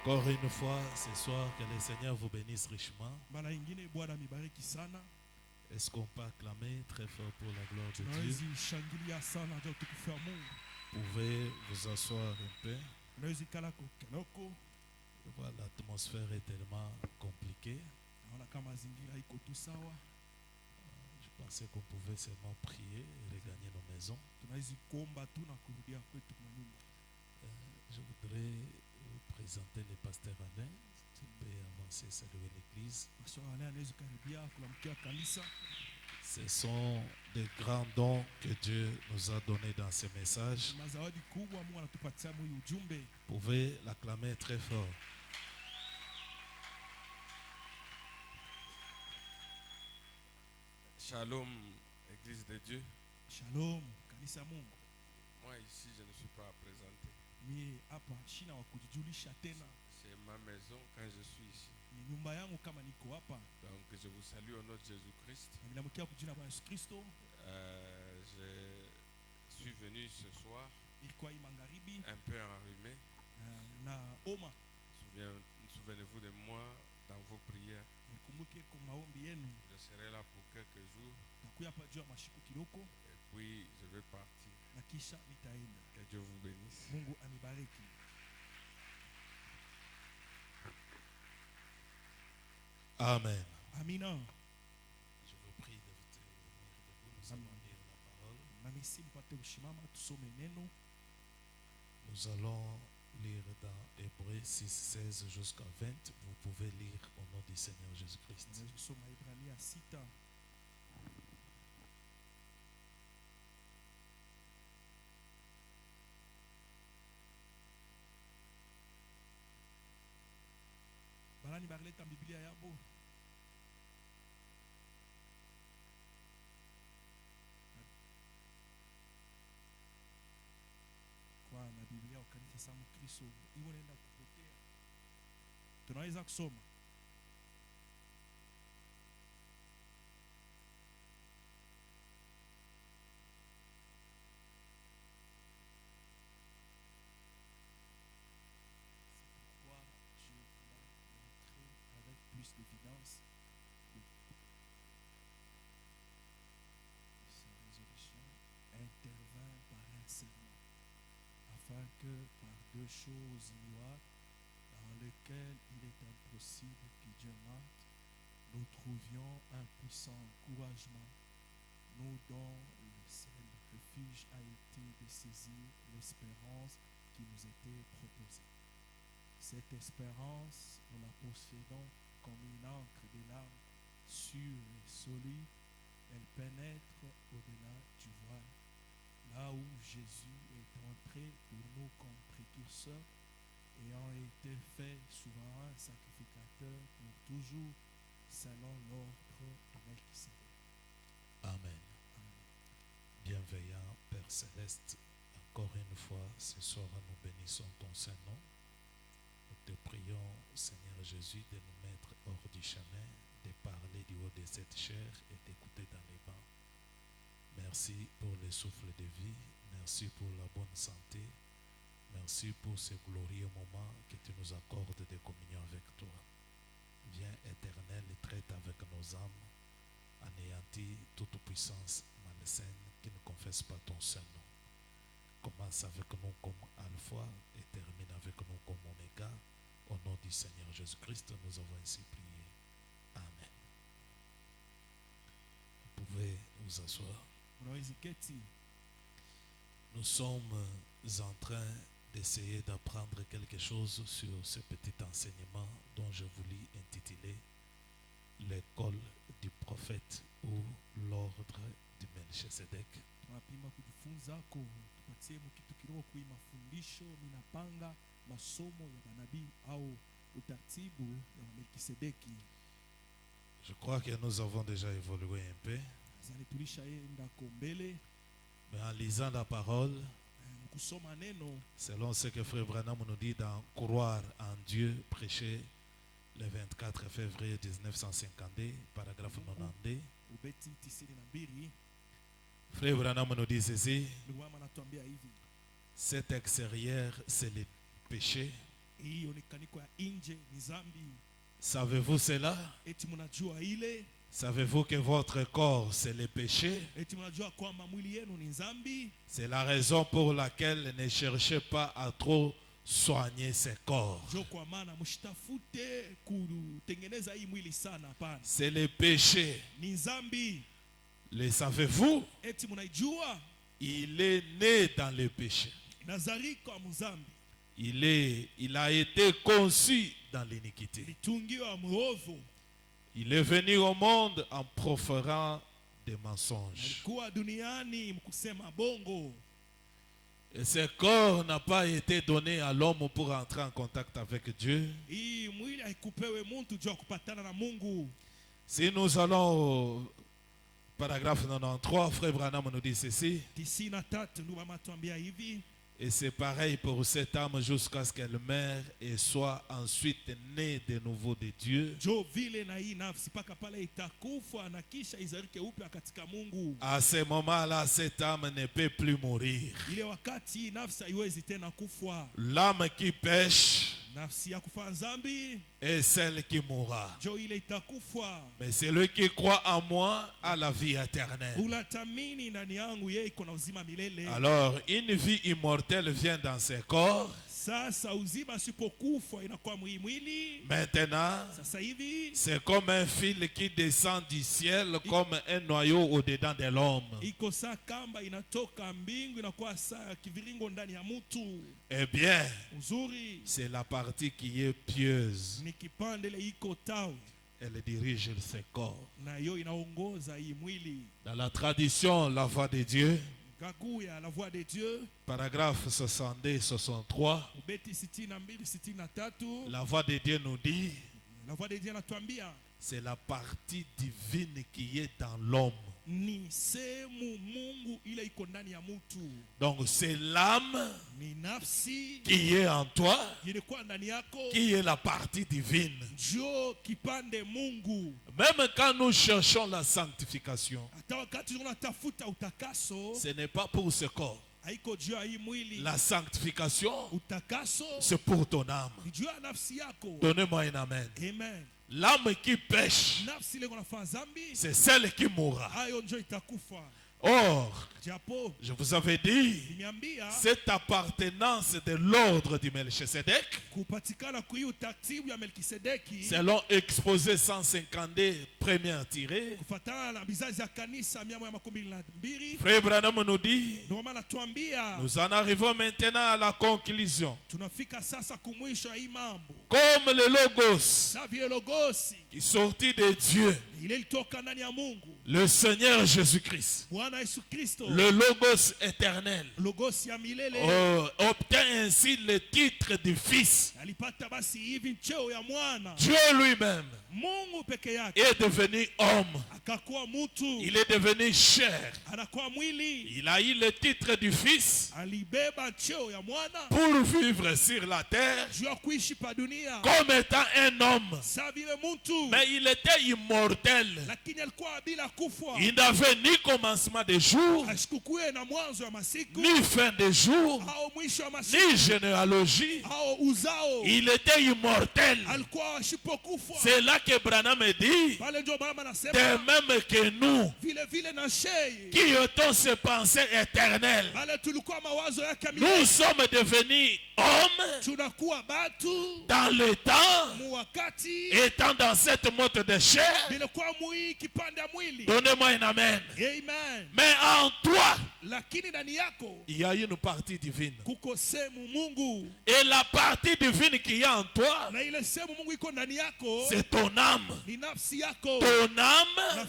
Encore une fois, ce soir, que le Seigneur vous bénisse richement. Est-ce qu'on peut acclamer très fort pour la gloire de Dieu? Vous pouvez vous asseoir un peu. L'atmosphère est tellement compliquée. Je pensais qu'on pouvait seulement prier et regagner nos maisons. Je voudrais vous présenter le pasteur Alain. Tu peux avancer, saluer l'église. Ce sont des grands dons que Dieu nous a donnés dans ce message. Vous pouvez l'acclamer très fort. Shalom, Église de Dieu. Shalom, kanisa Mungu. Moi ici, je ne suis pas présenté. C'est ma maison quand je suis ici. Donc je vous salue au nom de Jésus-Christ. Je suis venu ce soir un peu enrhumé. Souvenez-vous de moi dans vos prières. Je serai là pour quelques jours. Et puis je vais partir. Que Dieu vous bénisse. Amen. Amina. Je vous prie de venir debout. Nous allons lire la parole. Nous allons lire dans Hébreux 6, 16 jusqu'à 20. Vous pouvez lire au nom du Seigneur Jésus-Christ. Tunaweza kusoma. Plus d'évidence que sa résolution intervint par un serment, afin que par deux choses ignorables, dans lesquelles il est impossible que Dieu mente, nous trouvions un puissant encouragement, nous dont le seul refuge a été de saisir l'espérance qui nous était proposée. Cette espérance, nous la possédons comme une encre de larmes sûre et solide. Elle pénètre au-delà du voile, là où Jésus est entré pour nous comme précurseur, ayant été fait souverain sacrificateur pour toujours, selon l'ordre de Melchisédek. Amen. Bienveillant Père Céleste, encore une fois, ce soir, nous bénissons ton Saint-Nom. Nous te prions, Seigneur Jésus, de nous mettre hors du chemin, de parler du haut de cette chair et d'écouter dans les bancs. Merci pour le souffle de vie, merci pour la bonne santé, merci pour ce glorieux moment que tu nous accordes de communion avec toi. Viens, Éternel, et traite avec nos âmes, anéantis toute puissance malsaine qui ne confesse pas ton Saint-Nom. Commence avec nous comme Alpha et termine avec nous comme Oméga. Au nom du Seigneur Jésus-Christ, nous avons ainsi prié. Amen. Vous pouvez vous asseoir. Nous sommes en train d'essayer d'apprendre quelque chose sur ce petit enseignement dont je voulais intituler l'école du prophète ou l'ordre du Melchisedec. Je crois que nous avons déjà évolué un peu. Mais en lisant la parole, selon ce que Frère Branham nous dit dans Croire en Dieu, prêché le 24 février 1952, paragraphe 92, Frère Branham nous dit ceci: cet extérieur, c'est le péché, Savez-vous cela? Savez-vous que votre corps, c'est le péché? C'est la raison pour laquelle ne cherchez pas à trop soigner ce corps. C'est le péché. Le savez-vous? Il est né dans le péché. Il a été conçu dans l'iniquité. Il est venu au monde en proférant des mensonges. Et ce corps n'a pas été donné à l'homme pour entrer en contact avec Dieu. Si nous allons au paragraphe 93, Frère Branham nous dit ceci. Et c'est pareil pour cette âme jusqu'à ce qu'elle meure et soit ensuite née de nouveau de Dieu. À ce moment-là, cette âme ne peut plus mourir. L'âme qui pêche est celle qui mourra. Mais celui qui croit en moi a la vie éternelle. Alors, une vie immortelle vient dans ce corps. Maintenant, c'est comme un fil qui descend du ciel, comme un noyau au-dedans de l'homme. Eh bien, c'est la partie qui est pieuse. Elle dirige ce corps. Dans la tradition, la voix de Dieu, paragraphe 62-63, la voix de Dieu nous dit, c'est la partie divine qui est dans l'homme. Donc c'est l'âme qui est en toi, qui est la partie divine. Même quand nous cherchons la sanctification, ce n'est pas pour ce corps. La sanctification, c'est pour ton âme. Donnez-moi un amen. L'âme qui pêche, c'est celle qui mourra. Or, je vous avais dit, cette appartenance de l'ordre du Melchisedec, selon Exposé 152, premier tiré, Frère Branham nous dit, nous en arrivons maintenant à la conclusion. Comme le Logos qui sortit de Dieu, le Seigneur Jésus-Christ, le Logos éternel, obtient ainsi le titre du Fils. Dieu lui-même est devenu homme. Il est devenu chair. Il a eu le titre du Fils pour vivre sur la terre comme étant un homme. Mais il était immortel. Il n'avait ni commencement de jour, ni fin de jour, ni généalogie. Il était immortel. C'est là que Branham dit, de même que nous, qui étions ces pensées éternelles, nous sommes devenus hommes dans le temps, étant dans cette mode de chair. Donnez-moi un amen. Mais en toi, il y a une partie divine. Et la partie divine qui est en toi, c'est ton âme. Ton âme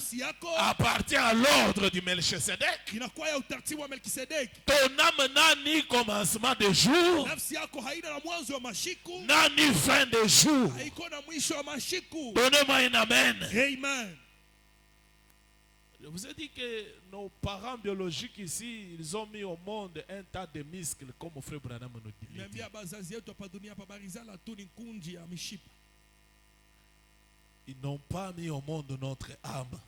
appartient à l'ordre du Melchisedec. Ton âme n'a ni commencement de jour, n'a ni fin de jour. Donnez-moi un amen. Je vous ai dit que nos parents biologiques ici, ils ont mis au monde un tas de muscles, comme mon frère Branham nous dit. Ils n'ont pas mis au monde notre âme.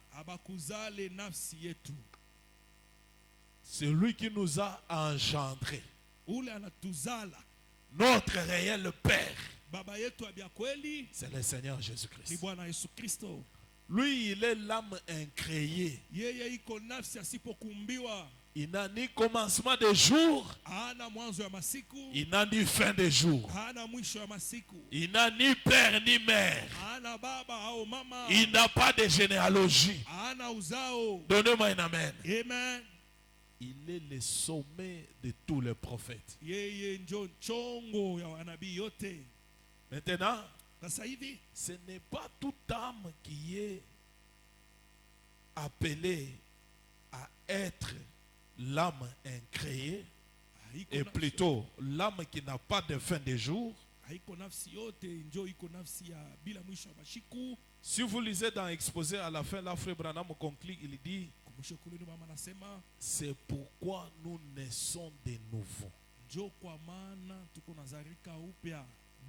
C'est lui qui nous a engendrés. Notre réel Père, baba yetu abia kweli c'est le Seigneur Jésus-Christ. ni Bwana Yesu Kristo. Lui, il est l'âme incréée. Yeye iko nafsi asipokumbiwa. Il n'a ni commencement de jour, Hana mwanzo ya masiku, il n'a ni fin de jour. hana mwisho ya masiku. Il n'a ni père ni mère. Hana baba au mama. Il n'a pas de généalogie. Hana uzao. Donnez-moi un amen. Amen. Il est le sommet de tous les prophètes. Yeye njo chongo ya wanabii yote. Maintenant, Sasa hivi ce n'est pas toute âme qui est appelée à être l'âme incréée, et plutôt l'âme qui n'a pas de fin de jour. haiko nafsi yote njo iko nafsi ya bila mwisho wa mashiku. Si vous lisez dans Exposé à la fin, là, Frère Branham conclut, il dit, c'est pourquoi nous naissons de nouveau. Njo kwa maana tuko nazarika upya.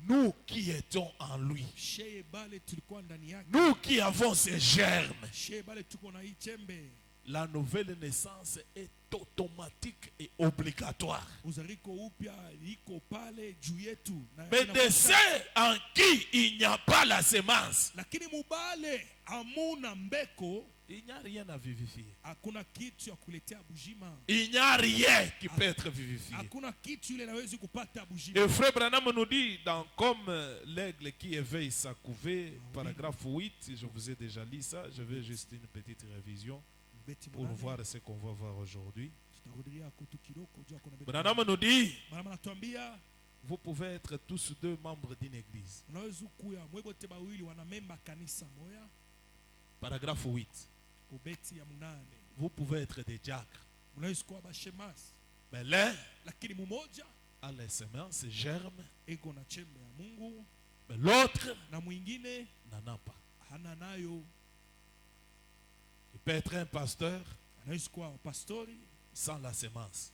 Nous qui étions en lui, Sheye bale tulikuwa ndani yake. nous qui avons ces germes, Sheye bale tuko na ichembe. la nouvelle naissance est automatique et obligatoire. Uzariko upya iko pale juu yetu. Mais de ceux en qui il n'y a pas la semence, lakini mubale amuna mbeko, il n'y a rien à vivifier. hakuna kitu ya kuletea bujima. Il n'y a rien qui peut être vivifié. Hakuna kitu ile nawezi kupata bujima. Et Frère Branham nous dit dans Comme l'aigle qui éveille sa couvée, paragraphe 8, je vous ai déjà lu ça, je vais juste une petite révision pour voir ce qu'on va voir aujourd'hui. Branham nous dit, vous pouvez être tous deux membres d'une église. Paragraphe 8. Vous pouvez être des diacres. Mais l'un a les semences, germe. Mais l'autre n'en a pas. Il peut être un pasteur sans la semence.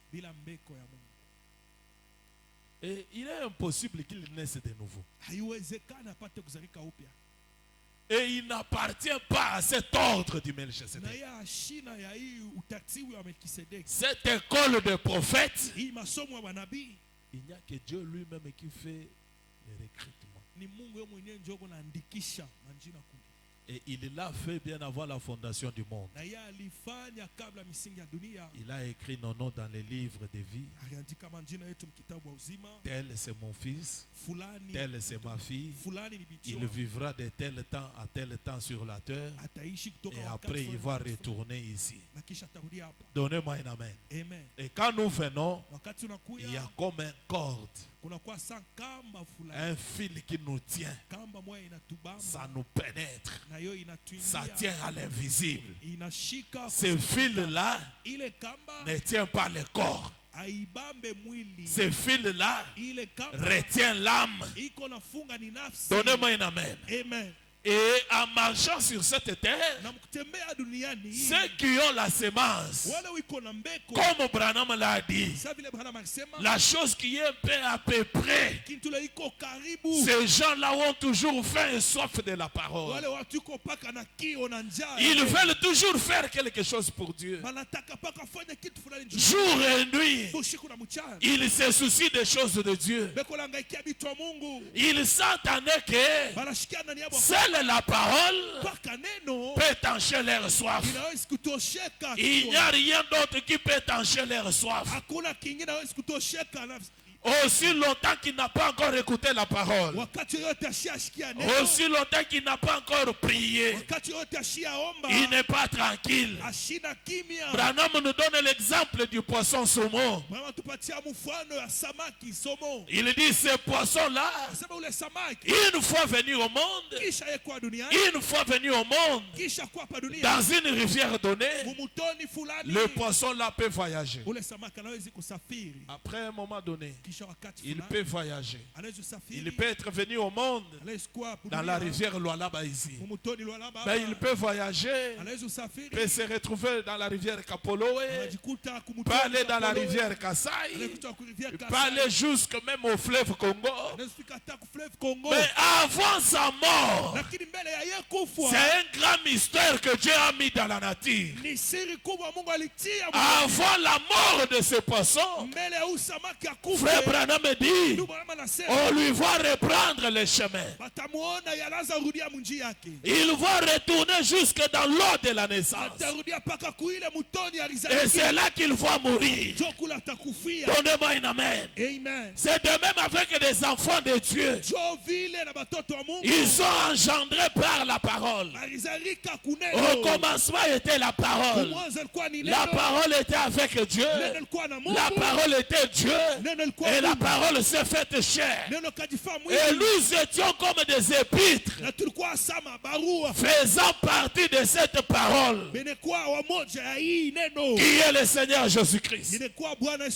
Et il est impossible qu'il naisse de nouveau. Et il n'appartient pas à cet ordre du Melchisedec. Cette école de prophètes, il n'y a que Dieu lui-même qui fait le recrutement. Et il l'a fait bien avant la fondation du monde. Il a écrit nos noms dans les livres de vie. Tel c'est mon fils, tel c'est ma fille. Il vivra de tel temps à tel temps sur la terre. Et après il va retourner ici. Donnez-moi un amen. Et quand nous venons, il y a comme un corde, un fil qui nous tient. Ça nous pénètre. Ça tient à l'invisible. Ce fil-là ne tient pas le corps. Ce fil-là retient l'âme. Donnez-moi un amen. Et en marchant sur cette terre, ceux qui ont la semence, comme Branham l'a dit, la chose qui est à peu près, ces gens-là ont toujours faim et soif de la parole. Ils veulent toujours faire quelque chose pour Dieu. Jour et nuit, ils se soucient des choses de Dieu. Ils s'entendaient que seule la parole peut étancher leur soif. Il n'y a rien d'autre qui peut étancher leur soif. Aussi longtemps qu'il n'a pas encore écouté la parole, aussi longtemps qu'il n'a pas encore prié, il n'est pas tranquille. Branham nous donne l'exemple du poisson saumon. Il dit ce poisson-là, une fois venu au monde, dans une rivière donnée, le poisson-là peut voyager. Après un moment donné, il peut voyager. Il peut être venu au monde dans la rivière Lualaba ici. Mais il peut voyager, peut se retrouver dans la rivière Kapoloé, peut aller dans la rivière Kasai, peut aller jusque même au fleuve Congo. Mais avant sa mort, c'est un grand mystère que Dieu a mis dans la nature. Avant la mort de ce poisson, Frère Branham dit, on lui voit reprendre le chemin. Il va retourner jusque dans l'eau de la naissance. Et c'est là qu'il va mourir. Donnez-moi un amen. C'est de même avec les enfants de Dieu. Ils sont engendrés par la parole. Au commencement était la parole. La parole était avec Dieu. La parole était Dieu. Et la parole s'est faite chair. Et nous étions comme des épîtres faisant partie de cette parole qui est le Seigneur Jésus-Christ.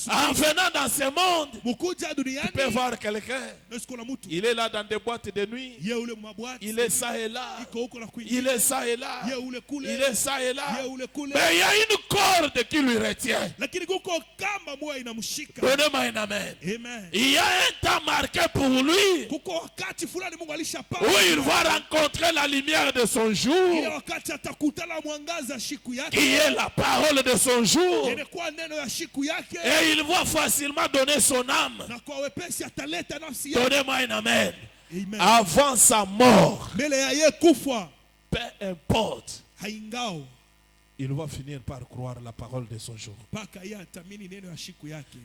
En venant dans ce monde, tu peux voir quelqu'un. Il est là dans des boîtes de nuit. Il est ça et là. Il est ça et là. Il est ça et là. Mais il y a une corde qui lui retient. Donnez-moi un amen. Il y a un temps marqué pour lui où il va rencontrer la lumière de son jour, qui est la parole de son jour, et il va facilement donner son âme. Donnez-moi un amen. Avant sa mort, peu importe, il va finir par croire la parole de son jour.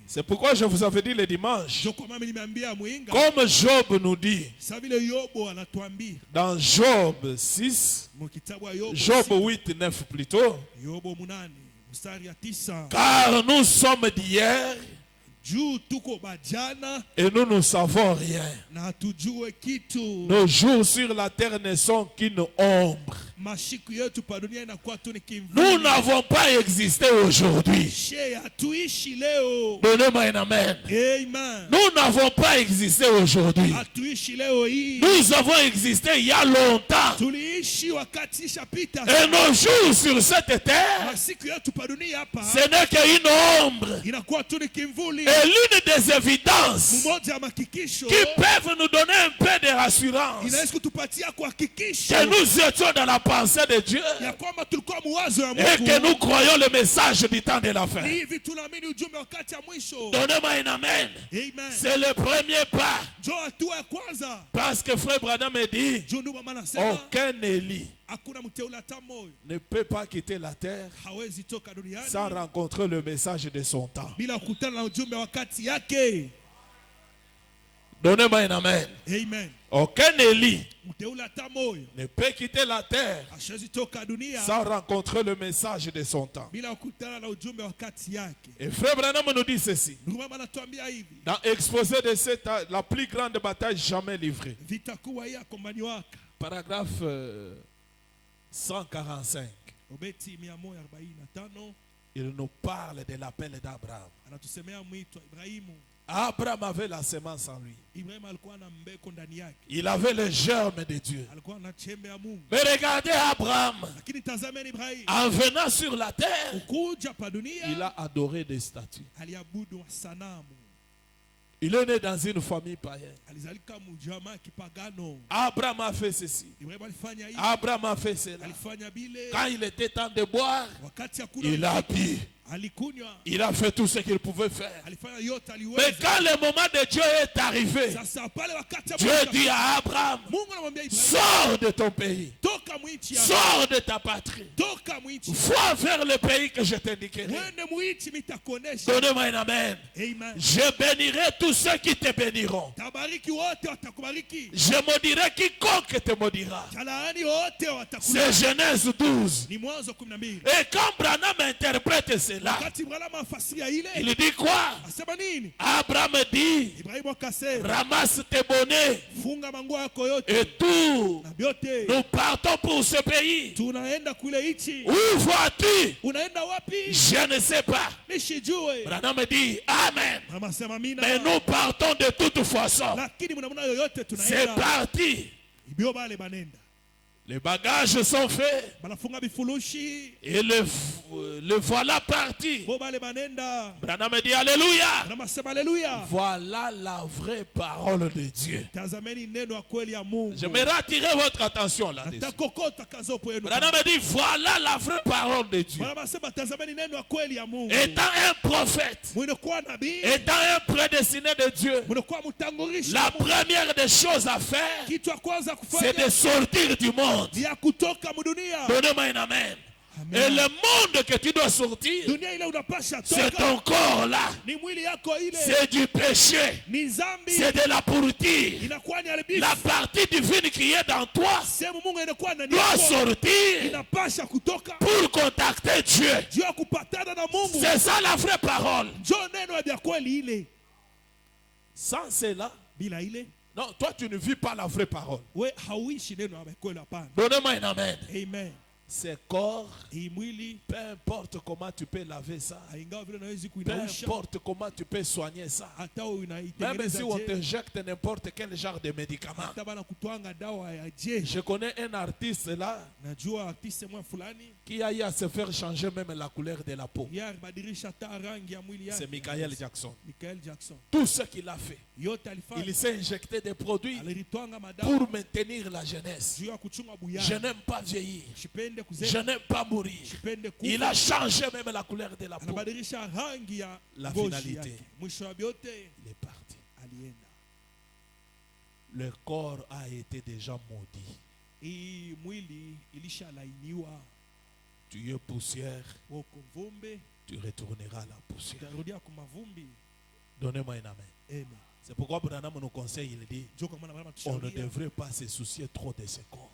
C'est pourquoi je vous avais dit le dimanche, comme Job nous dit, dans Job 6, Job 8, 9 plutôt, car nous sommes d'hier et nous ne savons rien. Nos jours sur la terre ne sont qu'une ombre. Nous n'avons pas existé aujourd'hui. Donnez-moi un amen. Nous n'avons pas existé aujourd'hui. Nous avons existé il y a longtemps. Et nos jours sur cette terre, ce n'est qu'une ombre. Et l'une des évidences qui peuvent nous donner un peu de rassurance que nous étions dans la pensée de Dieu et que nous croyons le message du temps de la fin. Donnez-moi un amen. C'est le premier pas. Parce que frère Branham me dit, aucun Élie ne peut pas quitter la terre sans rencontrer le message de son temps. Donnez-moi un amen. Aucun Élie ne peut quitter la terre sans rencontrer le message de son temps. Et frère Branham nous dit ceci dans l'exposé de cette, la plus grande bataille jamais livrée, paragraphe 145. Il nous parle de l'appel d'Abraham. Abraham avait la semence en lui. Il avait le germe de Dieu. Mais regardez Abraham, en venant sur la terre, il a adoré des statues. Il est né dans une famille païenne. Abraham a fait ceci. Abraham a fait cela. Quand il était temps de boire, il a bu. Il a fait tout ce qu'il pouvait faire. Mais quand le moment de Dieu est arrivé, Dieu dit à Abraham, sors de ton pays, sors de ta patrie, va vers le pays que je t'indiquerai. Donnez-moi un amen. Je bénirai tous ceux qui te béniront. Je maudirai quiconque te maudira. C'est Genèse 12. Et quand Branham interprète cela, il dit quoi? Abraham dit, ramasse tes bonnets et tout. Nous partons pour ce pays. Où vas-tu? Je ne sais pas. Branham dit amen. Mais nous partons de toute façon. C'est parti. Les bagages sont faits. Et le voilà parti. Branham dit Alléluia. Voilà la vraie parole de Dieu. Je vais attirer votre attention là-dessus. Branham dit voilà la vraie parole de Dieu. Étant un prophète, étant un prédestiné de Dieu, la première des choses à faire, c'est de sortir du monde. Donnez-moi un amen. Et le monde que tu dois sortir, c'est ton corps là. C'est du péché. C'est de la pourriture. La partie divine qui est dans toi doit sortir pour contacter Dieu. C'est ça la vraie parole. Sans cela, non, toi tu ne vis pas la vraie parole. Donnez-moi un amen. Amen. Ces corps, peu importe comment tu peux laver ça, peu importe comment tu peux soigner ça, même si on t'injecte n'importe quel genre de médicament. Je connais un artiste là qui a eu à se faire changer même la couleur de la peau. C'est Michael Jackson. Tout ce qu'il a fait, il s'est injecté des produits pour maintenir la jeunesse. Je n'aime pas vieillir. Je n'aime pas mourir. Il a changé même la couleur de la peau. La finalité, il est parti. Le corps a été déjà maudit. Tu es poussière, tu retourneras à la poussière. Donnez-moi un amen. C'est pourquoi Branham nous conseille, il dit, on ne devrait pas se soucier trop de ce corps.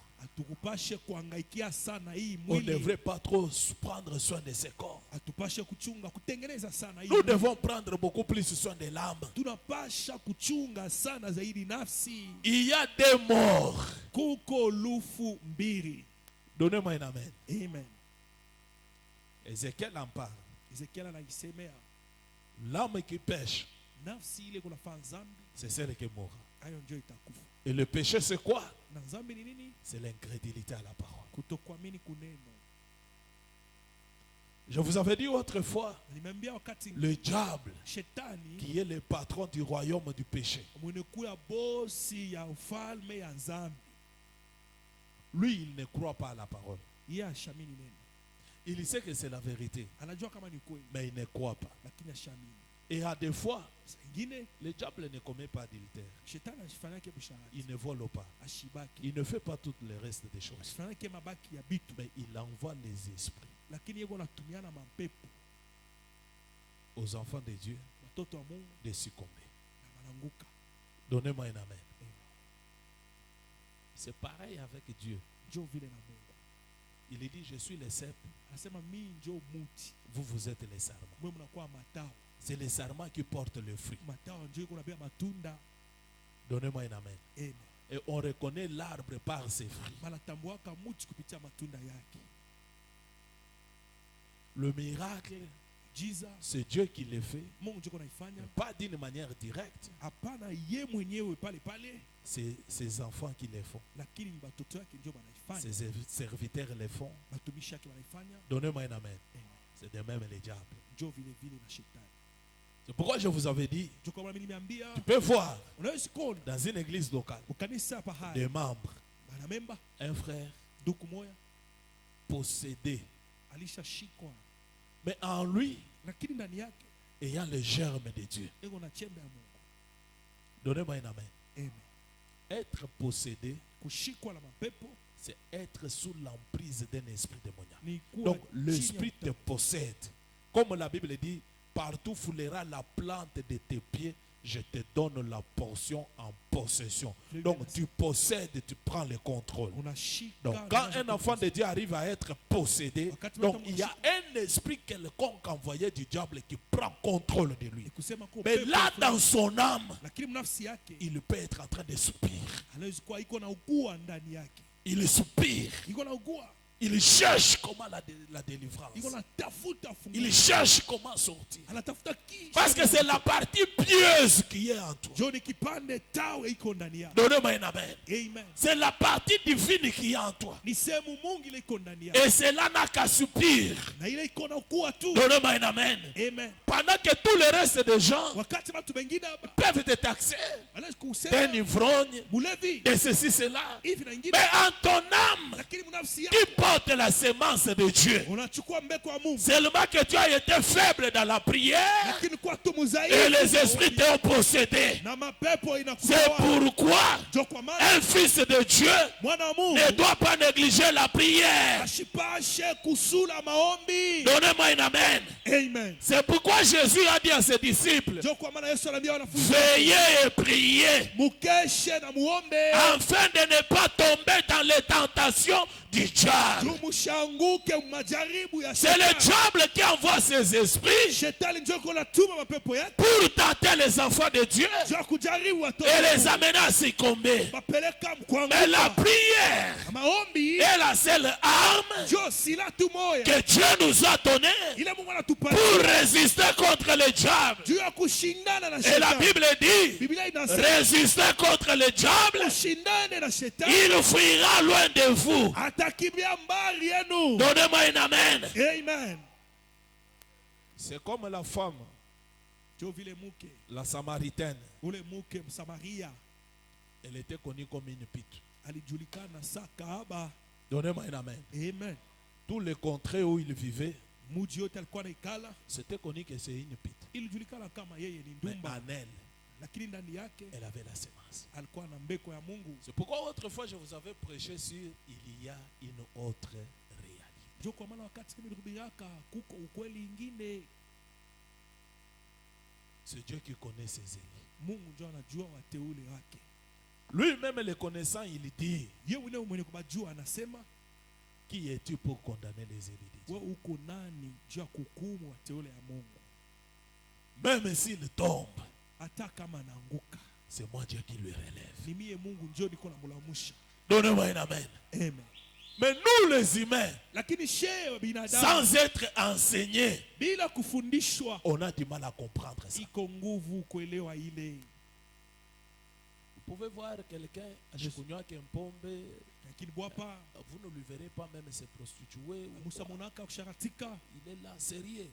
On ne devrait pas trop prendre soin de ce corps. Nous devons prendre beaucoup plus soin de l'âme. Il y a des morts. Donnez-moi un amen. Amen. Ézéchiel en parle. L'âme qui pêche, c'est celle qui mourra. Et le péché, c'est quoi? C'est l'incrédulité à la parole. Je vous avais dit autrefois, le diable, qui est le patron du royaume du péché, lui, il ne croit pas à la parole. Il sait que c'est la vérité, mais il ne croit pas. Et à des fois, le diable ne commet pas d'adultère. Il ne vole pas. Il ne fait pas tout le reste des choses. Mais il envoie les esprits aux enfants de Dieu de succomber. Donnez-moi un amen. C'est pareil avec Dieu. Il dit, je suis le cep. Vous, vous êtes les sarments. C'est les sarments qui portent le fruit. Donnez-moi un amen. Et on reconnaît l'arbre par ses fruits. Le miracle, c'est Dieu qui le fait, pas d'une manière directe. C'est ses enfants qui le font. Ses serviteurs le font. Donnez-moi un amen. C'est de même les diables. C'est pourquoi je vous avais dit, tu peux voir dans une église locale des membres, un frère possédé, mais en lui, ayant le germe de Dieu. Donnez-moi un amen. Être possédé, c'est être sous l'emprise d'un esprit démoniaque. Donc l'esprit te possède. Comme la Bible dit, partout foulera la plante de tes pieds, je te donne la portion en possession. Donc tu possèdes, tu prends le contrôle. Donc quand un enfant de Dieu arrive à être possédé, donc il y a un esprit quelconque envoyé du diable qui prend contrôle de lui. Mais là dans son âme, il peut être en train de soupirer. Il soupire. Il cherche comment la délivrance. Il cherche comment sortir. Parce que c'est la partie pieuse qui est en toi. Donnez-moi un amen. C'est la partie divine qui est en toi. Et cela n'a qu'à soupir. Donnez-moi un amen. Pendant que tout le reste des gens peuvent te taxer d'un ivrogne, de ceci, cela. Mais en ton âme, qui porte la sémence de Dieu, seulement que tu as été faible dans la prière et les esprits t'ont possédé. C'est pourquoi un fils de Dieu ne doit pas négliger la prière. Donnez-moi un amen. C'est pourquoi Jésus a dit à ses disciples, veillez et priez afin de ne pas tomber dans les tentations du diable. C'est le diable qui envoie ses esprits pour tenter les enfants de Dieu et les amener à succomber. Mais la prière est la seule arme que Dieu nous a donnée pour résister contre le diable. Et la Bible dit, résister contre le diable, il fuira loin de vous. Donnez-moi un amen. Amen. C'est comme la femme, la Samaritaine. Elle était connue comme une pute. Donnez-moi un amen. Amen. Tous les contrées où il vivait, c'était connu que c'est une pute. Mais en elle, elle avait la sémence. C'est pourquoi autrefois je vous avais prêché sur il y a une autre réalité. C'est Dieu qui connaît ses élus. Lui-même les connaissant, il dit, qui es-tu pour condamner les élus de Dieu? Même s'il tombe, c'est moi Dieu qui lui relève. Donnez-moi un amen. Amen. Mais nous les humains, sans être enseignés, on a du mal à comprendre ça. Vous pouvez voir quelqu'un qui ne boit pas, vous ne lui verrez pas même se prostituer. Il est là, sérieux.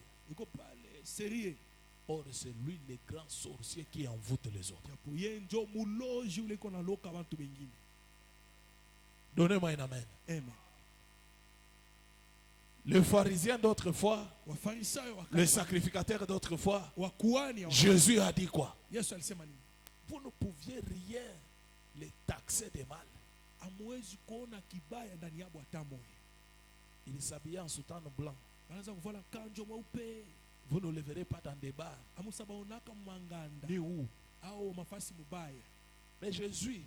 Or, c'est lui le grand sorcier qui envoûte les autres. Donnez-moi un amen. Amen. Le pharisien d'autrefois, le sacrificateur d'autrefois, Jésus a dit quoi? Vous ne pouviez rien les taxer de mal. Il s'habillait en soutane blanc. Vous ne le verrez pas dans des bars. Ni où. Mais Jésus,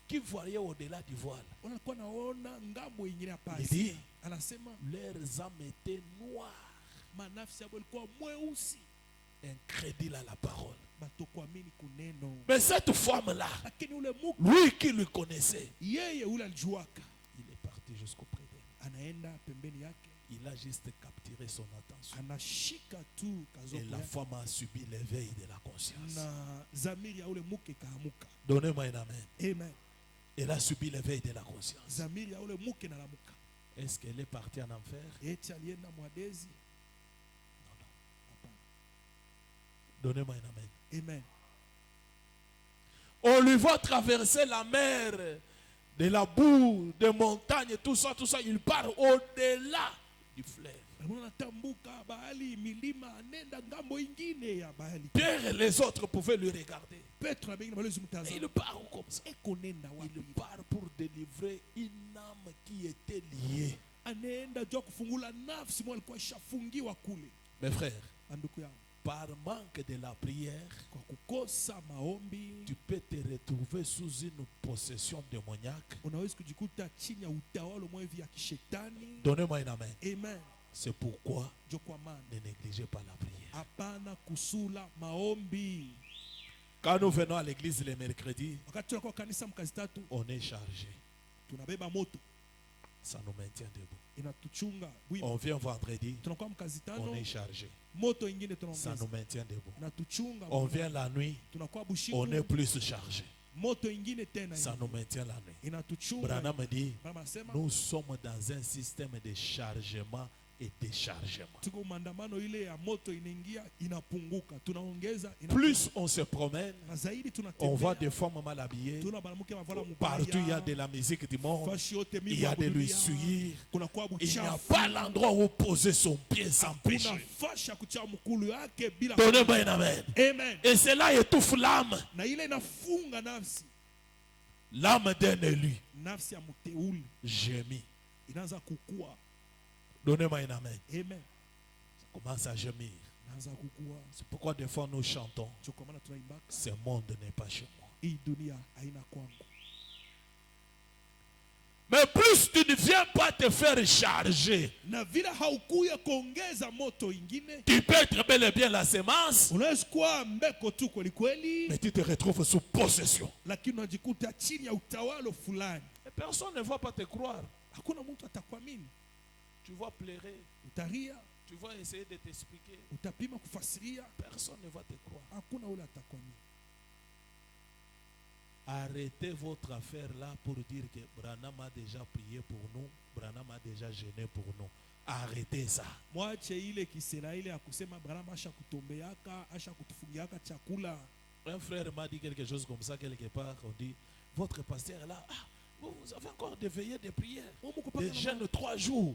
qui voyait au-delà du voile, il dit, leurs âmes étaient noires, incrédules à la parole. Mais cette femme-là, lui qui le connaissait, il est parti jusqu'au près d'elle. Il a juste capturé son attention. Et la femme a subi l'éveil de la conscience. Donnez-moi un amen. Amen. Elle a subi l'éveil de la conscience. Est-ce qu'elle est partie en enfer? Non. Donnez-moi un amen. Amen. On lui voit traverser la mer, de la boue, des montagnes, tout ça. Il part au-delà du fleuve. Pierre et les autres pouvaient le regarder. Il part comme ça. Il part pour délivrer une âme qui était liée. Mes frères, par manque de la prière, tu peux te retrouver sous une possession démoniaque. Donnez-moi un amen. Amen. C'est pourquoi ne négligez pas la prière. Quand nous venons à l'église les mercredis, on est chargé. Ça nous maintient debout. inatuchunga wima. On vient vendredi, Tunakuwa mkazi on tano, est chargé. moto ingine Ça tunaongeza. nous maintient debout. Inatuchunga. On vient la nuit, Tunakuwa bushiku. on est plus chargé. Moto ingine tena. Ça nous maintient la nuit. Inatuchunga. Branham dit, Branham anasema, nous sommes dans un système de chargement et déchargement. tuko maandamano ile ya moto inaingia inapunguka. Tunaongeza Plus on se promène, na zaidi tunatembea. on voit des femmes mal habillées. Tuna banamuke mavala mubaya. Partout il y a de la musique du monde. Fashi yote Il y a de dunia. l'essuyir. Kuna kwa Il n'y a buchafu. pas l'endroit où poser son pied sans Kuna péché. fashi ya kucha mkulu yake bila. Donnez-moi un amen. Amen. Et cela étouffe l'âme. Na ile inafunga nafsi. L'âme d'un élu Nafsi ya mteuli gémit. inaanza kukua. Donnez-moi un amen. Amen. Ça commence à gémir. Inaanza kukua. C'est pourquoi des fois nous chantons. Choko maana tunaimbaka. Ce monde n'est pas chez moi. Hii dunia haina kwangu. Mais plus tu ne viens pas te faire charger, Na vile haukuya kuongeza moto ingine, tu peux être bel et bien la semence, unaweza kuwa mbeko tu kweli kweli, mais tu te retrouves sous possession. lakini unajikuta chini ya utawala fulani. Et personne ne va pas te croire. Hakuna mtu atakuamini. Tu vas pleurer, Utaria, tu vas essayer de t'expliquer. utapima kufasiria, Personne ne va te croire. hakuna ule atakuamini. Arrêtez votre affaire là pour dire que Branham a déjà prié pour nous, Branham a déjà gêné pour nous. Arrêtez ça. Mwache ile kisera ile ya kusema Branham asha kutombeaka, asha kutufungiaka chakula. Un frère m'a dit quelque chose comme ça quelque part. On dit, votre pasteur est là, vous avez encore des veillées de prière. Des jeûnes 3 jours.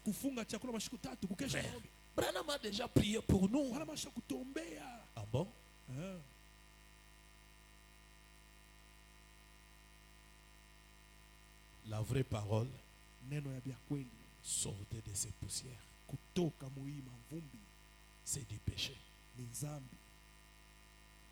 Kufunga chakula mashiku tatu kukesha Frère, maombi. Branham a déjà prié pour nous. Branham asha kutombea. Ah bon? La vraie parole, Neno ya bia kweli sortez de ces poussières. kutoka muima vumbi C'est du péché. ni zambi.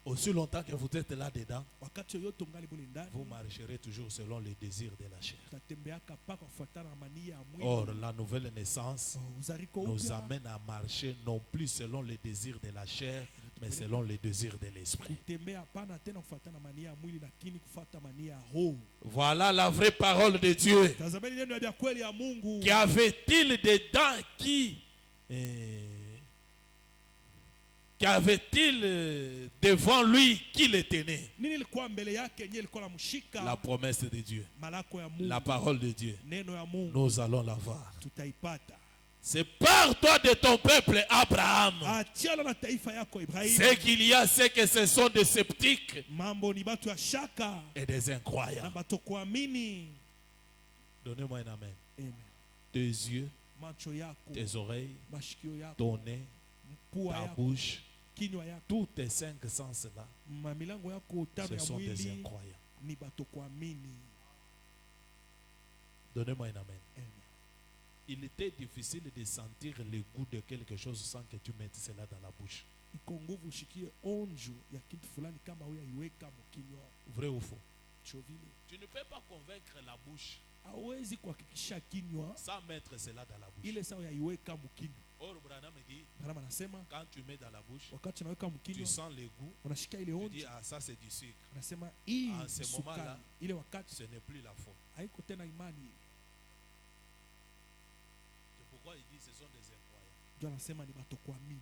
Aussi longtemps que vous êtes là-dedans, Wakati yoyote ungali bule ndani, vous marcherez toujours selon les désirs de la chair. utatembeaka paka kufuatana na mania ya Or, mwili. la nouvelle naissance Uzariko nous upya amène à marcher non plus selon les désirs de la chair, mais selon les désirs de l'esprit. kutembea hapana tena kufuatana na mania ya mwili, lakini kufuata mania ya roho. Voilà la vraie parole de Dieu. Tazameni neno ya bia kweli ya Mungu. Qu'y avait-il dedans Qu'y avait-il devant lui qui le tenait? Nini ilikuwa mbele yake yenyewe ilikuwa namshika? La promesse de Dieu. Malako ya Mungu. La parole de Dieu. Neno ya Mungu. Nous allons la voir. Tutaipata. Sépare-toi de ton peuple, Abraham. Achana na taifa yako Ibrahim. Ce qu'il y a, c'est que ce sont des sceptiques Mambo ni batu ya shaka et des na incroyants. batu kuamini. Donnez-moi un amen. Amen. Tes yeux, Macho yako, tes oreilles, mashikio yako, ton nez, pua ta yako, bouche, kinywa yako, tous tes 5 sens-là, milango yako tano ce ya sont des mwili incroyants. ni batu kuamini. Donnez-moi un amen. Amen. Il était difficile de sentir le goût de quelque chose sans que tu mettes cela dans la bouche. Iko nguvu ushikie onjo ya kitu fulani kama wewe iweka mkinywa. Vrai ou faux? Chovile. Tu ne peux pas convaincre la bouche Hawezi kuhakikisha kinywa sans mettre cela dans la bouche. ile sawa ya iweka mkinywa. Or, Branham dit, Branham anasema quand tu mets dans la bouche, wakati unaweka tu mkinywa sens le goût, unashika ile tu dis, onjo, ah, ça c'est du sucre. anasema hii En ce ni moment-là, sukari. Ile wakati Ce n'est plus la foi. haiko tena imani. C'est pourquoi il dit, ce sont des incroyants. Ndio anasema ni batu kuamini.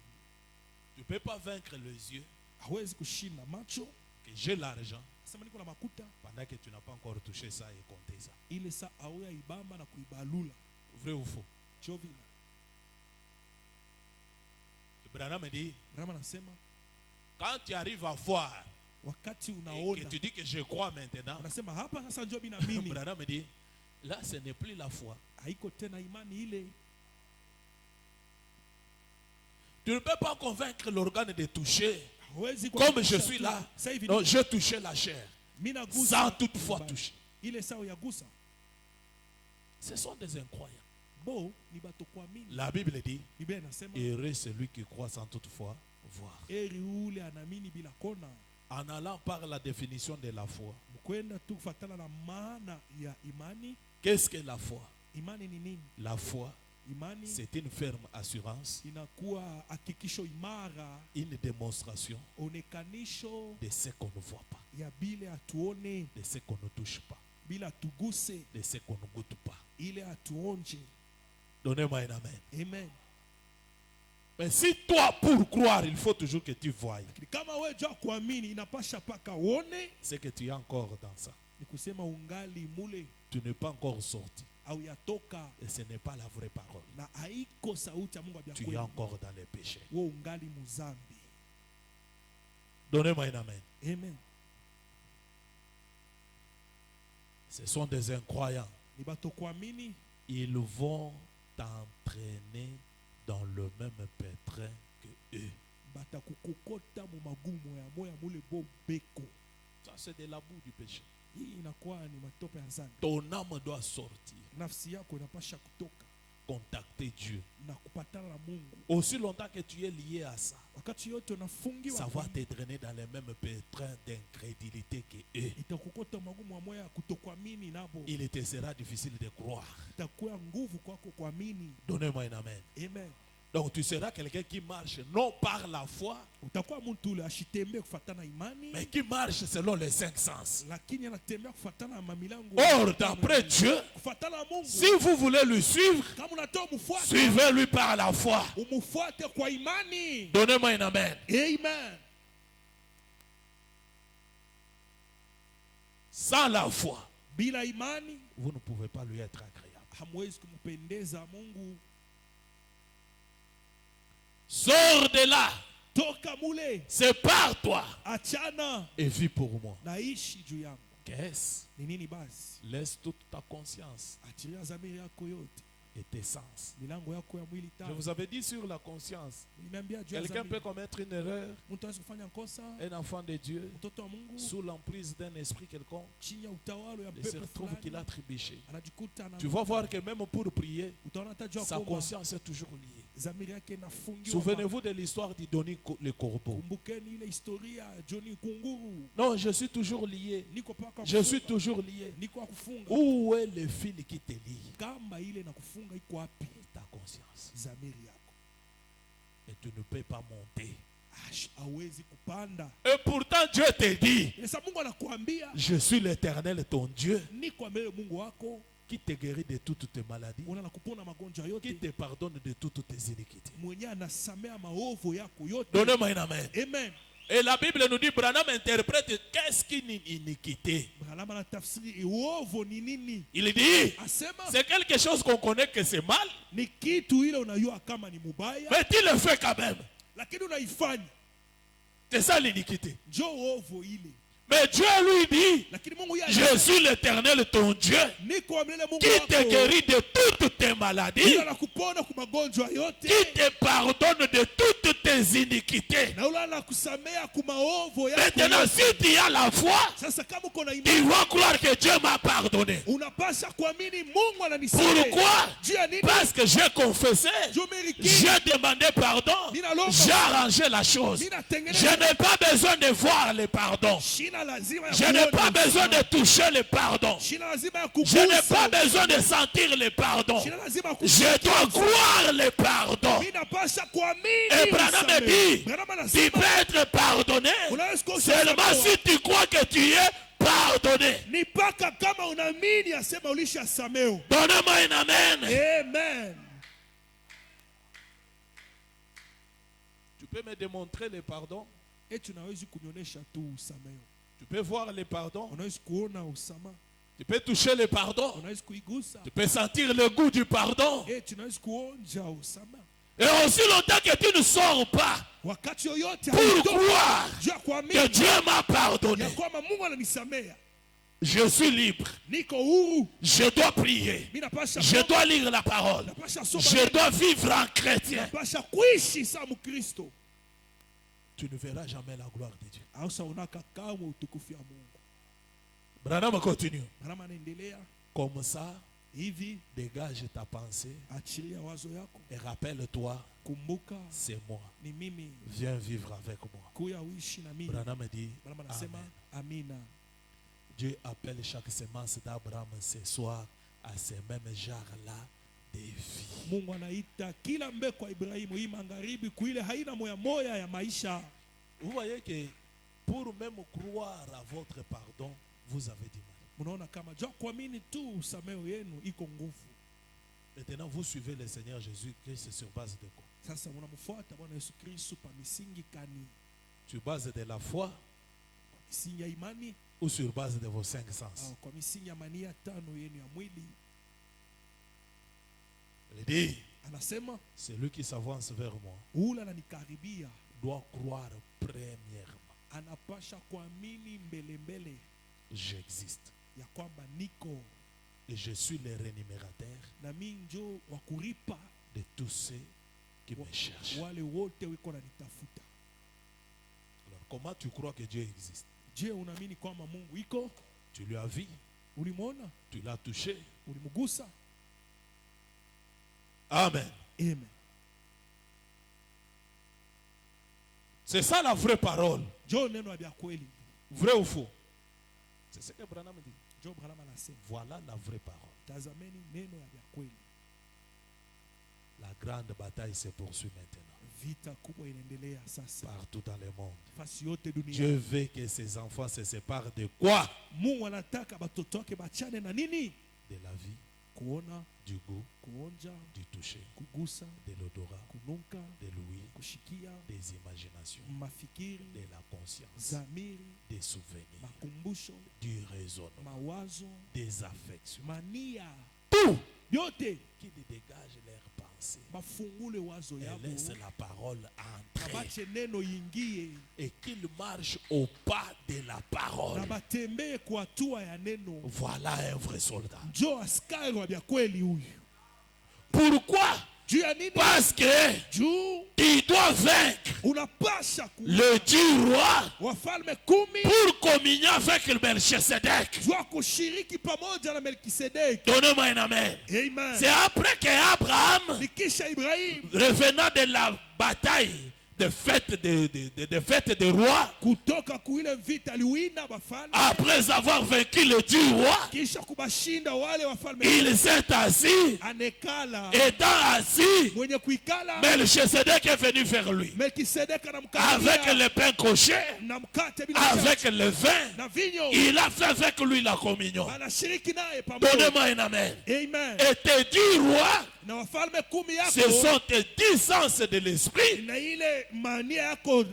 Tu ne peux pas vaincre les yeux Hawezi kushinda macho. que j'ai l'argent Anasema niko na makuta pendant que tu n'as pas encore touché ça et compté ça. ile saa auya ibamba na kuibalula. Vrai ou faux? Chovile. Branham dit, Branham anasema quand tu arrives à voir wakati et que unaona tu dis que je crois maintenant, unasema hapa sasa ndio mimi naamini. Branham dit, là ce n'est plus la foi. Haiko tena imani ile. Tu ne peux pas convaincre l'organe de toucher. Hawezi Comme je suis là, Sasa hivi non, je touchais la chair mimi nagusa sans toutefois toucher. ile saa ya gusa. Ce sont des incroyants. Bo ni batu kuamini. La Bible dit, Biblia inasema heureux celui qui croit sans toutefois voir. eri ule anaamini bila kona. En allant par la définition de la foi, Kwenda tu kufuatana na maana ya imani. qu'est-ce que la foi? Imani ni nini? La foi, Imani c'est une ferme assurance, inakuwa hakikisho imara, une démonstration onekanisho de ce qu'on ne voit pas, ya bile atuone, de ce qu'on ne touche pas, bila tuguse, de ce qu'on ne goûte pas. Ile atuonje. Donnez-moi un amen. Amen. Mais si toi, pour croire, il faut toujours que tu voies, Kama wewe jua kuamini inapasha paka uone, c'est que tu es encore dans ça. ni kusema ungali mule Tu n'es pas encore sorti. au yatoka Et ce n'est pas la vraie parole. na haiko sauti ya Mungu abia Tu es kweli. encore dans les péchés. Wewe ungali muzambi. Donnez-moi un amen. Amen. Ce sont des incroyants. Ni bato kuamini Ils vont t'entraîner dans le même pétrin que eux. batakukokota mu magumu ya moya mule bo beko. Ça, c'est de la boue du péché. Hii inakuwa ni matope ya zambi. Ton âme doit sortir, Nafsi yako inapasha kutoka contacter Dieu. na kupatana na Mungu. Aussi longtemps que tu es lié à ça, Wakati yote unafungiwa ça kwa va te drainer dans les mêmes pétrins d'incrédulité que eux. itakukota magumu ya moya kutokuamini nabo. Il te sera difficile de croire. Itakuwa nguvu kwako kuamini. Donnez-moi un amen. Amen. Donc tu seras quelqu'un qui marche non par la foi, Utakuwa mtu ule ashitembe kufatana imani, mais qui marche selon les cinq sens. lakini anatembea kufatana na mamilango. Or, d'après Dieu, kufatana na Mungu. si vous voulez le suivre, Kama unatoa mfuate, suivez-lui par la foi. umfuate kwa imani. Donnez-moi un amen. Amen. Sans la foi, Bila imani vous ne pouvez pas lui être agréable. hamwezi kumpendeza Mungu. Sors de là, Toka mule, sépare-toi achana, et vis pour moi. naishi juu yangu. Qu'est-ce? Ni nini basi? Laisse toute ta conscience Achilia dhamiri yako yote, et tes sens. milango yako ya mwili Je tano. vous avais dit sur la conscience, Nimeambia juu ya quelqu'un peut dhamiri. commettre une erreur, Mtu anaweza kufanya kosa, un enfant de Dieu, mtoto wa Mungu sous l'emprise d'un esprit quelconque, chini ya utawala ya il se pepo retrouve qu'il a fulani, trébuché. anajikuta Tu vas voir que même pour prier, utaona hata juu ya sa kuomba, conscience est toujours liée. dhamiri yake inafungiwa. Souvenez-vous de l'histoire de Denis le corbeau. Kumbukeni ile historia ya Johnny Kunguru. Non, je suis toujours lié. Niko paka Je suis kufunga. toujours lié. Niko kufunga. Où est le fil qui te lie? Kamba ile na kufunga iko wapi? Ta conscience. Dhamiri yako. Et tu ne peux pas monter. Hawezi kupanda. Et pourtant Dieu te dit, Sasa Mungu anakuambia, je suis l'Éternel ton Dieu, niko mbele Mungu wako, qui te guérit de toutes tes maladies, una nakupona magonjwa qui yote, te pardonne de toutes tes iniquités. mwenye anasamea maovu yako yote. Donnez-moi un amen. Amen. Et la Bible nous dit, Branham interprète qu'est-ce qu'une iniquité. Branham anatafsiri uovu ni nini? Il dit, Asema c'est quelque chose qu'on connaît que c'est mal, ni kitu ile unajua kama ni mubaya, mais tu le fais quand même. lakini unaifanya. C'est ça l'iniquité. Njo uovu ile. Mais Dieu lui dit, Lakini Mungu yeye je suis l'Éternel ton Dieu, niko mbele Mungu qui te wako. guérit de toutes tes maladies, Yule anakupona kwa magonjwa yote. qui te pardonne de toutes tes iniquités. Na yule anakusamea kwa maovu yako. Maintenant, yote. si tu as la foi, Sasa kama uko na tu imani, vas croire que Dieu m'a pardonné. unapasha kuamini Mungu ananisamehe. Pourquoi? Juu ya nini? Parce que j'ai confessé, Juu umerikiri. j'ai demandé pardon, j'ai arrangé la chose. Je n'ai pas besoin de voir le pardon. Shina lazima ya Je n'ai pas kuona. besoin de toucher le pardon. Shina lazima ya Je n'ai kugusa. pas besoin de sentir le pardon. Shina lazima ya Je dois croire le pardon. Mimi napasha kuamini. Et Branham me usamehe. dit, Branham tu anasema peux être pardonné unaweza kuwa seulement usamehewa. si tu crois que tu es pardonné. Ni paka kama unaamini asema ulishasamehewa. Donnez-moi un amen. Amen. Tu peux me démontrer le pardon? Eti unaweza kunionyesha tu usamehewa. Tu peux voir le pardon? Unaweza kuona usama. Tu peux toucher le pardon? Unaweza kuigusa. Tu peux sentir le goût du pardon? Eti unaweza kuonja usama. Et aussi longtemps que tu ne sors pas Wakati yoyote pour croire juu ya que kuamini Dieu m'a pardonné, ya kwamba Mungu ananisamea, je suis libre. niko huru. Je dois prier. Mimi napasha Je dois lire la parole. napasha soma, Je dois vivre en chrétien. napasha kuishi sa Mkristo. Tu ne verras jamais la gloire de Dieu. Ausa unaka kamwe utukufu ya Mungu. Branham continue. Branham anaendelea Comme ça, hivi, dégage ta pensée achilia wazo yako, et rappelle-toi, kumbuka c'est moi. ni mimi, Viens vivre avec moi. kuya uishi na mimi. Branham dit, Branham anasema Amen. amina. Dieu appelle chaque semence d'Abraham ce soir à ces mêmes genres-là de vie. Mungu anaita kila mbeko ya Ibrahimu hii magharibi kuile haina moya moya ya maisha. Vous voyez que pour même croire à votre pardon, vous avez du mal. Unaona kama jua kuamini tu usameo yenu iko nguvu. Maintenant, vous suivez le Seigneur Jésus, que c'est sur base de quoi? Sasa mnamfuata Bwana Yesu Kristo pa misingi kani? Sur base de la foi Misingi ya imani ou sur base de vos 5 sens? Kwa misingi ya mania tano yenu ya mwili. Il dit, anasema celui qui s'avance vers moi ula ananikaribia doit croire premièrement, anapasha kuamini mbele j'existe ya kwamba niko et je suis le rémunérateur na mimi njo wa kuripa de tous ceux qui me cherchent. wale wote wiko nanitafuta. Alors comment tu crois que Dieu existe? Je, unaamini kwamba Mungu iko? Tu lui as vu, Ulimwona? tu l'as touché. Ulimgusa? Amen. Amen. C'est ça la vraie parole. Jo neno ya kweli. Vrai ou faux? C'est ce que Branham dit. Jo Branham anasema. Voilà la vraie parole. Tazameni neno ya kweli. La grande bataille se poursuit maintenant. Vita kubwa inaendelea sasa. Partout dans le monde. Fasi yote dunia. Dieu veut que ses enfants se séparent de quoi? Mungu anataka batoto wake bachane na nini? De la vie, Kuona, du goût, kuonja, du toucher, kugusa, de l'odorat, kununka, de l'ouïe, kushikia, des imaginations, mafikiri, de la conscience, zamiri, des souvenirs, makumbusho, du raisonnement, mawazo, des affections. mania, Tout yote qui dégage leurs pensées bafungule wazo et yabo laisse la parole entrer bache neno yingie et qu'ils marchent au pas de la parole. na batembee kwa hatua ya neno. Voilà un vrai soldat. Njo askari wa kweli huyu. Pourquoi? Juu ya nini? Parce que Juu il doit vaincre unapasha le dit roi wafalme 10 pour communier avec le Melchisedec. jua kushiriki pamoja na Melkisedeki. Donnez-moi un amen. Amen. C'est après qu'Abraham, Nikisha Ibrahim revenant de la bataille de fête de roi, kutoka kuile vita aliwina bafalme, après avoir vaincu le dit roi, kisha kubashinda wale wafalme, il s'est assis. anekala Étant assis, mwenye kuikala Melchisedec est venu vers lui Melkisedeki avec anamkaribia le pain coché, na mkate bila avec chachu, le vin. na vinyo, Il a fait avec lui la communion. anashiriki naye pamoja. Donnez-moi un amen. Amen. Et tes 10 rois, Na wafalme 10 yako ce sont tes 10 sens de l'esprit, na ile mania yako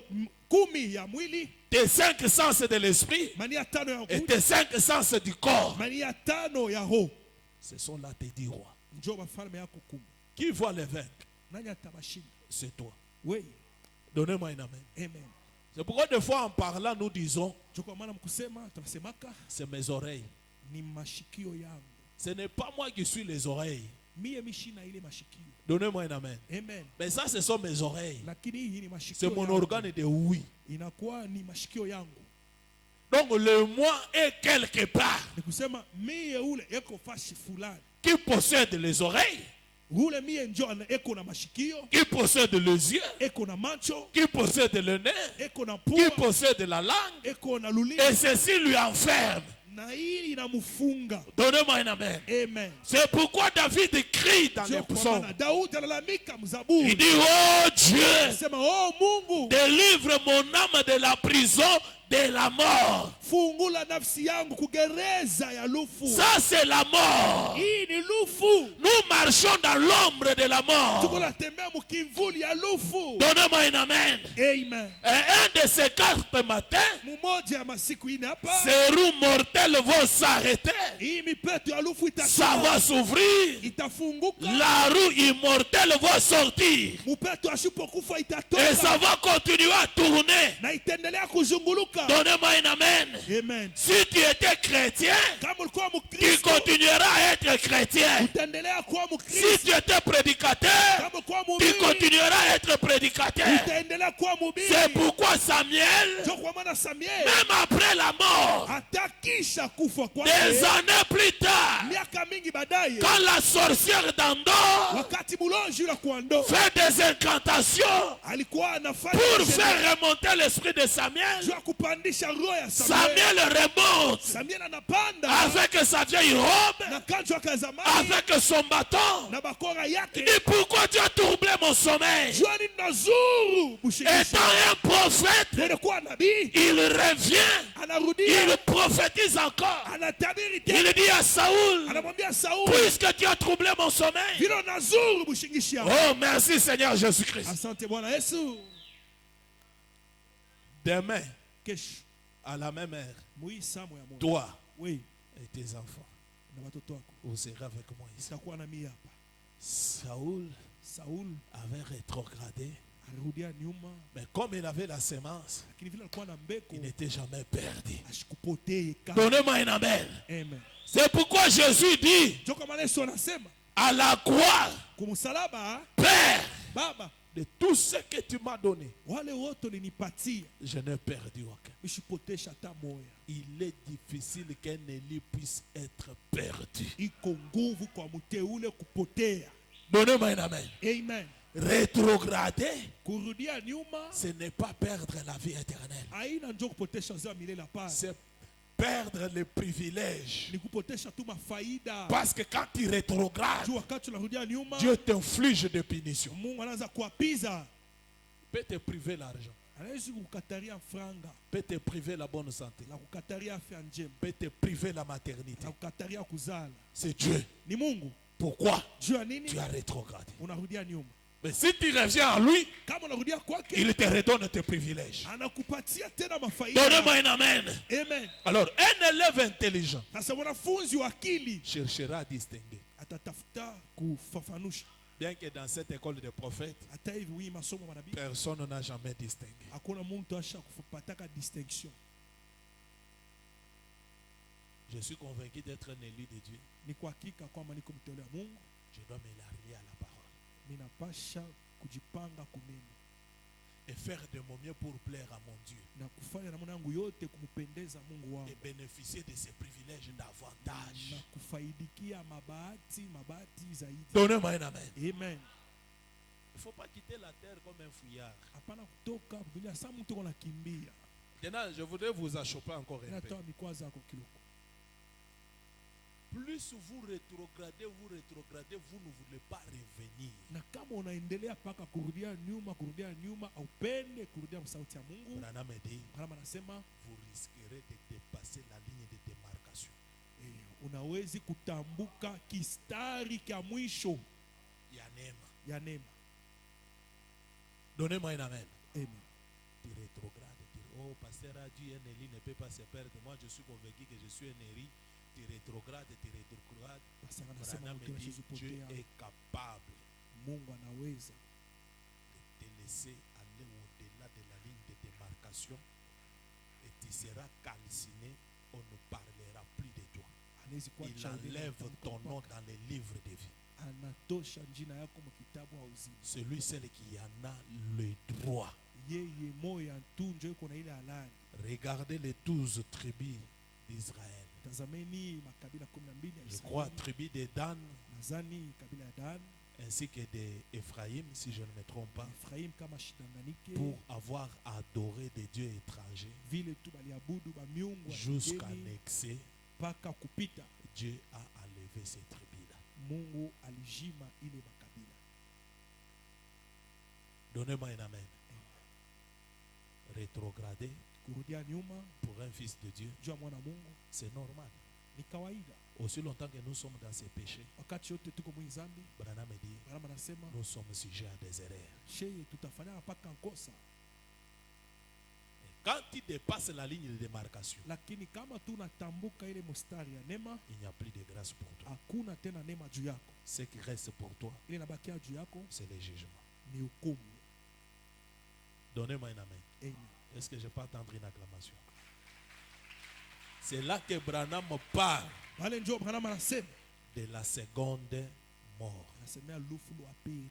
10 ya mwili, tes 5 sens de l'esprit mania 5 ya et mwili, tes 5 sens du corps. mania 5 ya roho. Ce sont là tes 10 rois. Njo wafalme yako 10. Qui va les vaincre? Nani atabashinda? C'est toi. Wewe. Donnez-moi un amen. Amen. C'est pourquoi des fois en parlant nous disons, Njo kwa maana mkusema tunasemaka c'est mes oreilles. ni mashikio yangu. Ce n'est pas moi qui suis les oreilles. Mie mishina ile mashikio. Donnez-moi un amen. Amen. Mais ça, ce sont mes oreilles. Lakini hii ni mashikio. C'est mon yangu. organe de oui. Inakuwa ni mashikio yangu. Donc le moi est quelque part Ni kusema mie ule eko fashi fulani. qui possède les oreilles, Ule mie njo eko na mashikio, qui possède les yeux, eko na macho, qui possède le nez, eko na qui pua, possède la langue, eko na lulimi. et ceci lui enferme. Na hili inamufunga. Donnez-moi un amen. Amen. C'est pourquoi David crie dans les Njo kwa psaumes. maana Daudi alalamika Il mzaburi. dit, oh Dieu, Sema oh Mungu, délivre mon âme de la prison de la mort. fungula nafsi yangu kugereza ya lufu. Ça, c'est la mort. Hii ni lufu. Nous marchons dans l'ombre de la mort. Tuko natembea mkimvuli ya lufu. Donnez-moi un amen. Amen. Et un de ces 4 matins, Mmoja ya masiku ine hapa, ces roues mortelles vont s'arrêter. hii mipeto ya lufu Ça va s'ouvrir. itafunguka. La roue immortelle va sortir. Mupeto asipokufa Et itatoka ça va continuer à tourner. na itaendelea kuzunguluka. Donnez-moi un amen. Amen. Si tu étais chrétien, Kama ulikuwa tu Mkristo, continueras à être chrétien. utaendelea kuwa Si Mkristo. tu étais prédicateur, Kama ulikuwa tu mhubiri, continueras à être prédicateur. utaendelea kuwa mhubiri. C'est pourquoi Samuel, Ndio kwa maana Samuel même après la mort, atakisha kufa des kwake, années plus tard, miaka mingi baadaye, quand la sorcière d'Andor wakati mulonji yule kuando fait des incantations alikuwa anafanya pour sherehe faire remonter l'esprit de Samuel, juu ya kupandisha roho ya Samuel remonte Samuel anapanda avec sa vieille robe, na kanzu yake ya zamani avec son bâton. na bakora yake. Et pourquoi tu as troublé mon sommeil? Juani nazuru bushingisha. Étant un prophète, Nilikuwa nabii, il revient, anarudia, il prophétise encore. anatabiri Il tena, dit à Saoul, anamwambia Sauli, puisque tu as troublé mon sommeil. vile nazuru bushingisha. Oh, merci Seigneur Jésus-Christ. Asante Bwana Yesu. Demain, Kesho à la même heure, mui samu ya Mungu, toi wewe et tes enfants, na watoto wako vous serez avec moi ici. sitakuwa na mimi hapa. Saoul Saul avait rétrogradé, alirudia nyuma, mais comme il avait la sémence, lakini vile alikuwa na mbeko il n'était jamais perdu. ashikupotee kama. Donnez-moi un amen. Amen. C'est pourquoi Jésus dit Ndio kama Yesu anasema à la croix, kumsalaba, Père, Baba, de tout ce que tu m'as donné, wale wote ulinipatia je n'ai perdu aucun. mishipotesha hata moya. Il est difficile qu'un élu puisse être perdu. Iko nguvu kwa mteule kupotea. Donnez-moi un amen. Amen. Rétrograder, Kurudia nyuma ce n'est pas perdre la vie éternelle. haina ndio kupotesha uzima milele, hapana. C'est perdre le privilège. Ni kupotesha tu mafaida. Parce que quand tu rétrogrades, Juu wakati unarudia nyuma, Dieu t'inflige des punitions. Mungu anaanza kuapiza. Il peut te priver l'argent, Anaweza kukataria franga, il peut te priver la bonne santé, na kukataria afya njema, il peut te priver la maternité. na kukataria kuzala. C'est Dieu. Ni Mungu. Pourquoi Juu ya nini? tu as rétrogradé? Unarudia nyuma. Mais si tu reviens à lui, Kama unarudia kwake, il te redonne tes privilèges. anakupatia tena mafaida. Donnez-moi un amen. Amen. Alors, un élève intelligent Sasa mwanafunzi wa akili cherchera à distinguer. atatafuta kufafanusha. Bien que dans cette école de prophètes, Hata hivi hii masomo ya manabii personne n'a jamais distingué. hakuna mtu asha kupataka distinction. Je suis convaincu d'être un élu de Dieu. Ni kwa hakika kwamba niko mteule wa Mungu, Je dois me larguer à la parole ninapasha kujipanga kunena et faire de mon mieux pour plaire à mon Dieu na kufanya namna yangu yote kumpendeza Mungu wangu et bénéficier de ses privilèges davantage. na kufaidikia mabati zaidi. Donnez-moi un amen. Amen. Il ne faut pas quitter la terre comme un fouillard. Hapana kutoka Biblia saa mtu kuna kimbia. Maintenant, je voudrais vous achoper encore un peu. Inatoa mikwazo yako kiloko. Plus vous rétrogradez, vous ne voulez pas revenir. Na kama unaendelea paka kurudia nyuma aupende kurudia sauti ya Mungu, Branham dit, kama anasema vous risquerez de dépasser la ligne de démarcation. unawezi kutambuka kistari kya mwisho ya neema. Donnez-moi un amen. Amen. Tu rétrogrades, tu dis, oh, pasteur a dit un élu ne peut pas se perdre. Moi, je suis convaincu que je suis un élu. Tu rétrogrades. Basi anasema Branham mtu dit, Dieu asipotea, est capable Mungu anaweza de te laisser aller au-delà de la ligne de démarcation et tu seras calciné, on ne parlera plus de toi. anaweza kuwa Il enlève ton nom dans les livres de vie. anatosha jina yako mkitabu wa uzima. Celui, celle qui en a le droit. Yeye moyo tu ndio iko na ile halali. Regardez les 12 tribus d'Israël. Tazameni makabila 12 ya Je crois Israeli. tribu de Dan Nazani kabila ya Dan, ainsi que d'Ephraïm, si je ne me trompe pas, Efraim kama shidanganike, pour avoir adoré des dieux étrangers vile tu baliabudu ba miungu wa jusqu'à kigeni l'excès. paka kupita. Dieu a enlevé ces tribus-là. Mungu alijima ile makabila. Donnez-moi un amen. Rétrograder Kurudia nyuma pour un fils de Dieu, jua mwana Mungu c'est normal. ni kawaida. Aussi longtemps que nous sommes dans ces péchés, Wakati yote tuko mwizambi, Branham dit, Bwana anasema nous sommes sujets à des erreurs. sheye tutafanya mpaka nkosa, Quand tu dépasses la ligne de démarcation, lakini kama tunatambuka ile mstari ya neema, il n'y a plus de grâce pour toi. hakuna tena neema juu yako. Ce qui reste pour toi, Ile nabakia juu yako c'est le jugement. ni hukumu. Donnez-moi un amen. Amen. Est-ce que je peux attendre une acclamation? C'est là que Branham parle Wale ndio Branham anasema, de la seconde mort. anasemea lufu lwa pili.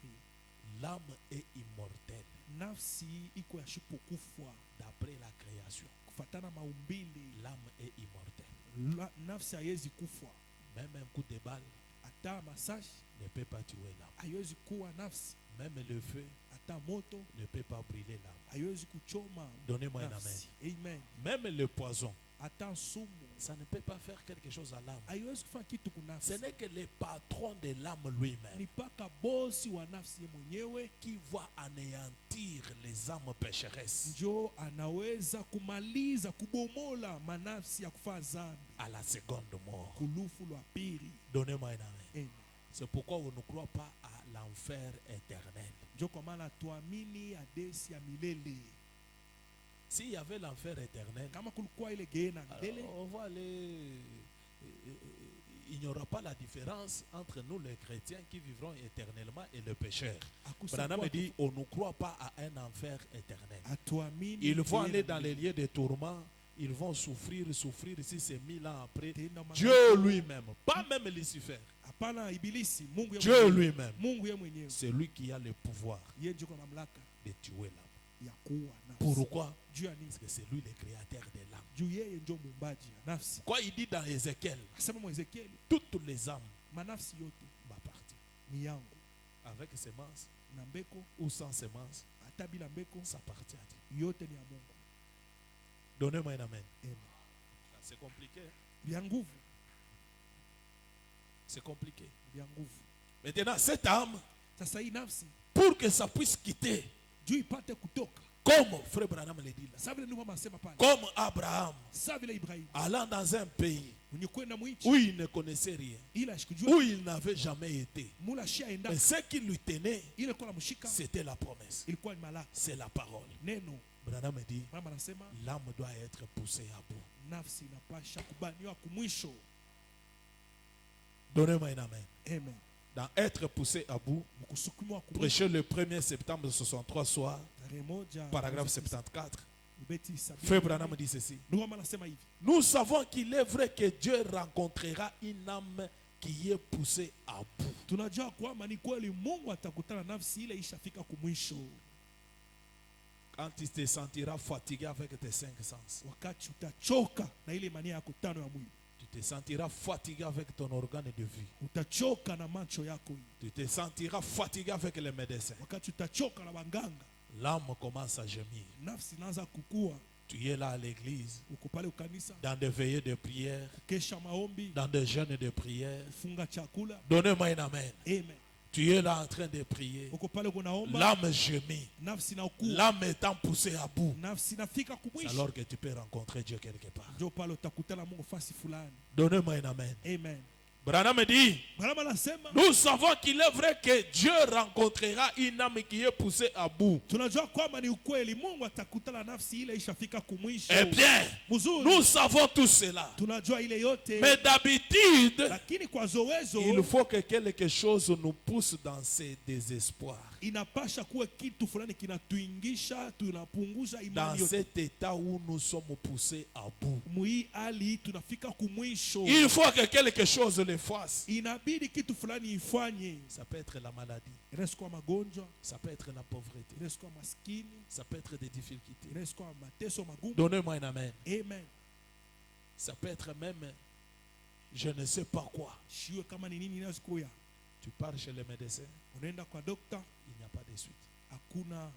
L'âme est immortelle Nafsi iko ya shipokufwa d'après la création. kufatana maumbile. L'âme est immortelle. Nafsi haiwezi kufwa, Même un coup de balle hata masashi ne peut pas tuer l'âme. haiwezi kuwa nafsi, Même le feu ne peut pas brûler l'âme. haiwezi kuchoma Donnez-moi un nafsi. amen. Amen. Même le poison, Hata sumu ça ne peut pas faire quelque chose à l'âme. haiwezi kufanya kitu Ce kunafsi. n'est que le patron de l'âme lui-même Ni paka bosi wa nafsi mwenyewe qui va anéantir les âmes pécheresses njo anaweza kumaliza kubomola manafsi ya kufanya dhambi à la seconde mort. kulufu lwa pili. Donnez-moi un amen. Amen. C'est pourquoi on ne croit pas à l'enfer éternel. Njo kwa maana tuamini adesi ya milele. S'il y avait l'enfer éternel, Kama kulikuwa ile geena milele, alors on va aller. Il n'y aura pas la différence entre nous les chrétiens qui vivront éternellement et les pécheurs. Branham dit on ne croit pas à un enfer éternel. atuamini Ils vont aller geena dans les milele. lieux de tourment. Ils vont souffrir si c'est 1000 ans après. Tena maana- Dieu lui-même, pas même Lucifer, Hapana ibilisi, Mungu ye Dieu mwenyewe. lui-même, Mungu ye mwenyewe. c'est lui qui a le pouvoir Yeye ndio kwa mamlaka de tuer l'âme. ya kuua nafsi. Pourquoi? Juu ya nini? Parce que c'est lui le créateur de l'âme. Juu yeye ndio muumbaji ya nafsi. Quoi il dit dans Ézéchiel, Asema mwa Ezekieli, toutes les âmes manafsi yote m'appartiennent. ni yangu. Avec semence Na mbeko ou sans semence, hata bila mbeko ça appartient à Dieu. yote ni ya Mungu. Donnez-moi un amen. Amen. C'est compliqué. Vya nguvu, C'est compliqué. vya nguvu. Maintenant, cette âme, Sasa hii nafsi pour que ça puisse quitter, juu ipate kutoka. comme Frère Branham le dit là, Sasa vile ndio mama asema pale. comme Abraham, Sasa vile Ibrahimu allant dans un pays mwenye kwenda mwinchi où il ne connaissait rien, ila ashikujua où il n'avait jamais été. mula shia enda Mais ce qui lui tenait, ile kwa mshika c'était la promesse. ilikuwa ni malaka. C'est la parole. Neno Branham dit, mama anasema l'âme doit être poussée à bout. nafsi inapasha kubaniwa kumwisho. Donnez-moi un amen. Amen. Dans être poussé à bout, Mkusukumwa kumwisho. prêché le 1er septembre 63 soir, Tarehe moja paragraphe 74. ubeti sabini. Frère Branham dit ceci. Ndio mama anasema hivi. Nous savons qu'il est vrai que Dieu rencontrera une âme qui est poussée à bout. Tunajua kwamba ni kweli Mungu atakutana nafsi ile ishafika kumwisho. Quand tu te sentiras fatigué avec tes 5 sens, Wakati utachoka na ile mania yako tano ya mwili. tu te sentiras fatigué avec ton organe de vie, Utachoka na macho yako hii. tu te sentiras fatigué avec les médecins. Wakati utachoka na waganga, L'âme commence à gémir. nafsi inaanza kukua. Tu es là à l'église, Uko pale ukanisa, dans des veillées de prière, kesha maombi, dans des jeûnes de prière. funga chakula. Donnez-moi un amen. Amen. Tu es là en train de prier. Uko pale kunaomba, L'âme gémit. nafsi inaukua. L'âme étant poussée à bout. Nafsi inafika C'est kumwisho. alors que tu peux rencontrer Dieu quelque part. Ndio pale utakutana Mungu fasi fulani. Donnez-moi un amen. Amen. Branham dit, Branham anasema nous savons qu'il est vrai que Dieu rencontrera une âme qui est poussée à bout. tunajua kwamba ni ukweli Mungu atakutana nafsi ile ishafika kumwisho. Eh bien, Mzuri. nous savons tout cela. Tunajua ile yote. Mais d'habitude, Lakini kwa zowezo il faut que quelque chose nous pousse dans ces désespoirs. inapasha kuwe kitu fulani kinatuingisha, tunapunguza Dans imani yote. cet état où nous sommes poussés à bout. Mui hali tunafika kumwisho. Il faut que quelque chose le fasse. Inabidi kitu fulani ifanye. Ça peut être la maladie, Inaweza kuwa magonjwa, ça peut être la pauvreté, inaweza kuwa maskini, ça peut être des difficultés. inaweza kuwa mateso magumu. Donnez-moi un amen. Amen. Ça peut être même, je ne sais pas quoi. Shiwe kama ni nini inaweza kuya. Tu pars chez le médecin, Unaenda kwa dokta, il n'y a pas de suite. hakuna.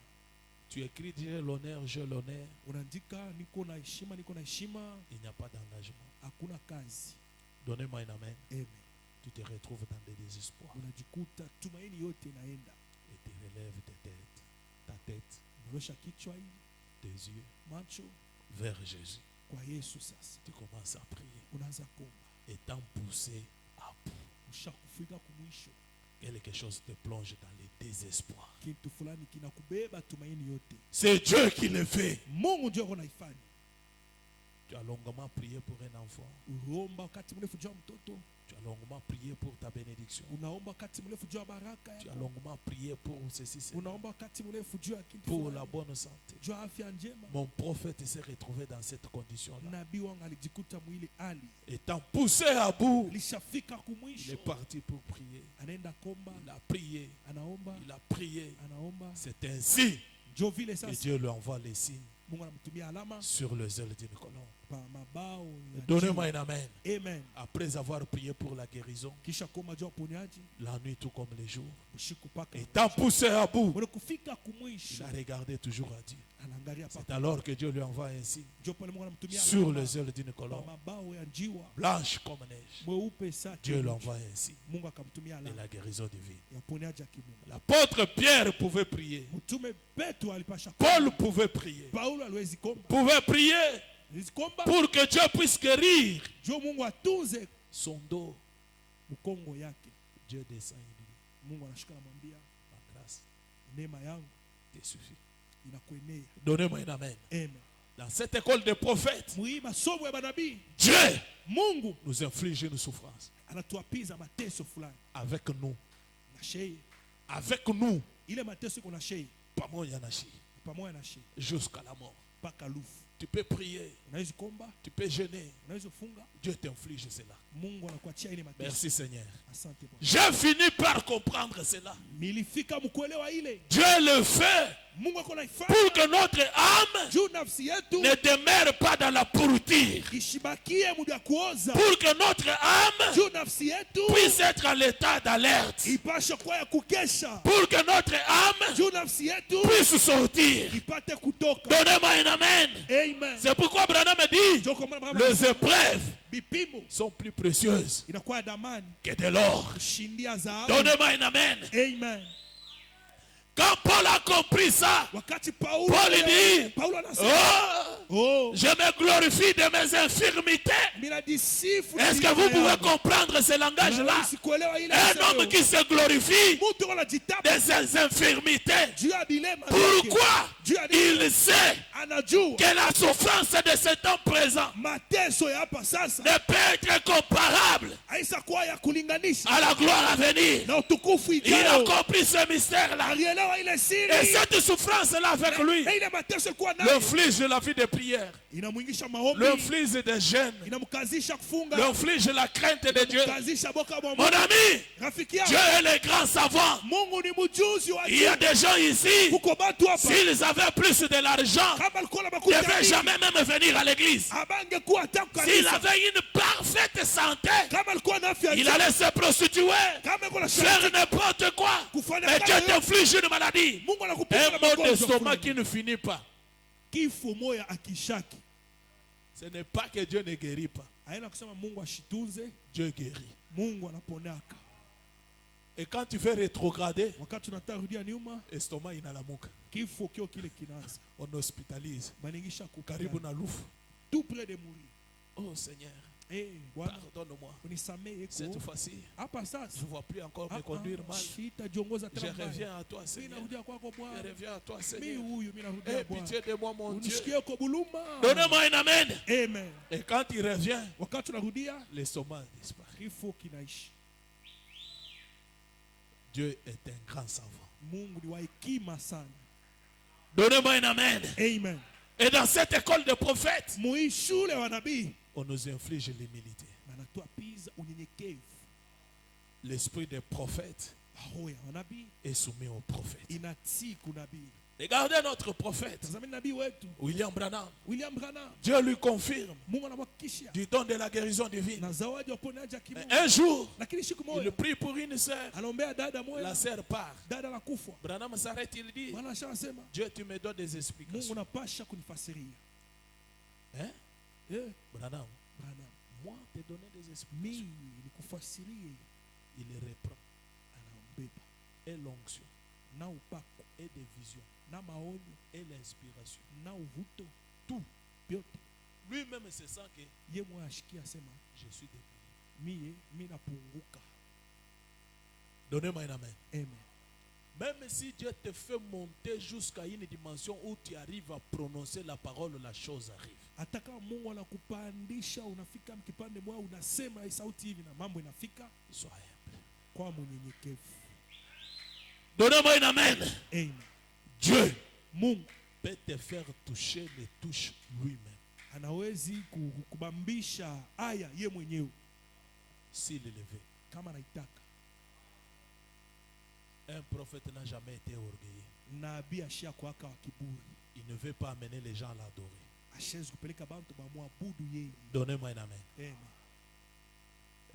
Tu écris, j'ai l'honneur, Unaandika niko na heshima, niko na heshima, il n'y a pas d'engagement. hakuna kazi. Donnez-moi un amen. Amen. Tu te retrouves dans des désespoirs Unajikuta tumaini yote inaenda. et tu relèves ta tête, Unaosha kichwa hii, tes yeux macho vers Jésus. kwa Yesu sasa. Tu commences à prier. Unaanza kuomba. Étant poussé à bout, Ushakufika kumwisho. quelque chose te plonge dans les désespoirs. Kitu fulani kinakubeba tumaini yote. C'est Dieu qui le fait. Mungu ndio anaifanya. Tu as longuement prié pour un enfant. Unaomba wakati mrefu juu ya mtoto. Tu as longuement prié pour ta bénédiction. Unaomba wakati mrefu juu ya baraka Tu as yako. longuement prié pour ceci, cela. Unaomba wakati mrefu juu ya kitu Pour la fulani. bonne santé. Juu ya afya njema. Mon prophète s'est retrouvé dans cette condition-là. Nabii wangu alijikuta mwili hali. Étant poussé à bout, Alishafika il kumwisho. est parti pour prier. Anaenda komba, Il a prié. anaomba, Il a prié. anaomba. C'est ainsi Ndio vile que sasa Dieu lui envoie les signes sur les ailes d'une colombe. Donnez-moi un amen. Amen. Après avoir prié pour la guérison, la nuit tout comme les jours, étant poussé à bout, il a regardé toujours à Dieu. C'est alors que Dieu lui envoie un signe sur les ailes d'une colombe, blanche comme neige. Dieu lui envoie un signe et la guérison divine. L'apôtre Pierre pouvait prier. Paul pouvait prier. Pouvait prier pour que Dieu puisse guérir son dos. Dieu descend et dit, ma grâce te suffit. Donnez-moi un amen. Dans cette école de prophètes, Dieu nous inflige une souffrance. Avec nous. Avec nous. Jusqu'à la mort. Tu peux prier. Tu peux jeûner. Dieu t'inflige cela. Merci Seigneur. J'ai fini par comprendre cela. Dieu le fait pour que notre âme ne demeure pas dans la pourriture. Pour que notre âme puisse être en l'état d'alerte. Pour que notre âme puisse sortir. Donnez-moi un amen. C'est pourquoi Branham dit, les épreuves sont plus précieuses que de l'or. Donnez-moi un amen. Quand Paul a compris ça, Paul dit, je me glorifie de mes infirmités. Est-ce que vous pouvez comprendre ce langage-là? Un homme qui se glorifie de ses infirmités. Pourquoi? Il sait que la souffrance de ce temps présent ne peut être comparable à la gloire à venir. Il a compris ce mystère-là. Et cette souffrance-là avec lui l'inflige la vie de prière, l'inflige des jeûnes, l'inflige la crainte de Dieu. Mon ami, Dieu est le grand savant. Il y a des gens ici, s'ils avaient plus de l'argent, ils ne devaient jamais même venir à l'église. S'il avait une parfaite santé, il allait se prostituer, faire n'importe quoi. Mais Dieu t'inflige une maladie, un mot d'estomac qui ne finit pas. Ce n'est pas que Dieu ne guérit pas. Dieu guérit. Et quand tu fais rétrograder, estomac inalamuka. On hospitalise. Karibu na lufu. Tout près de mourir. Oh Seigneur, pardonne-moi. Cette fois-ci, je ne vois plus encore me conduire mal. Je reviens à toi, Seigneur. Je reviens à toi, Seigneur. Aie pitié de moi, mon Dieu. Donne-moi un amen. Et quand il revient, l'estomac disparaît. Dieu est un grand savant. Donnez-moi un amen. Et dans cette école de prophètes, on nous inflige l'humilité. L'esprit des prophètes est soumis aux prophètes. Regardez notre prophète, William Branham. Dieu lui confirme du don de la guérison divine. Mais un jour, il prie pour une sœur. La sœur part. Branham s'arrête, il dit, Dieu, tu me donnes des explications. Hein? Branham, moi, te donner des explications. Il reprend. Et l'onction. Et des visions. Et l'inspiration. Tout. Lui-même se sent que je suis dépouillé. Donnez-moi un amen. Même si Dieu te fait monter jusqu'à une dimension où tu arrives à prononcer la parole, la chose arrive. Sois humble. Donnez-moi un amen. Dieu peut te faire toucher les touches lui-même. S'il est levé. Un prophète n'a jamais été orgueilleux. nabii ashakuwaka wa kiburi. Il ne veut pas amener les gens à l'adorer. Ashezi kupeleka bantu bamwabudu yeye. Donnez-moi un amen. Amen.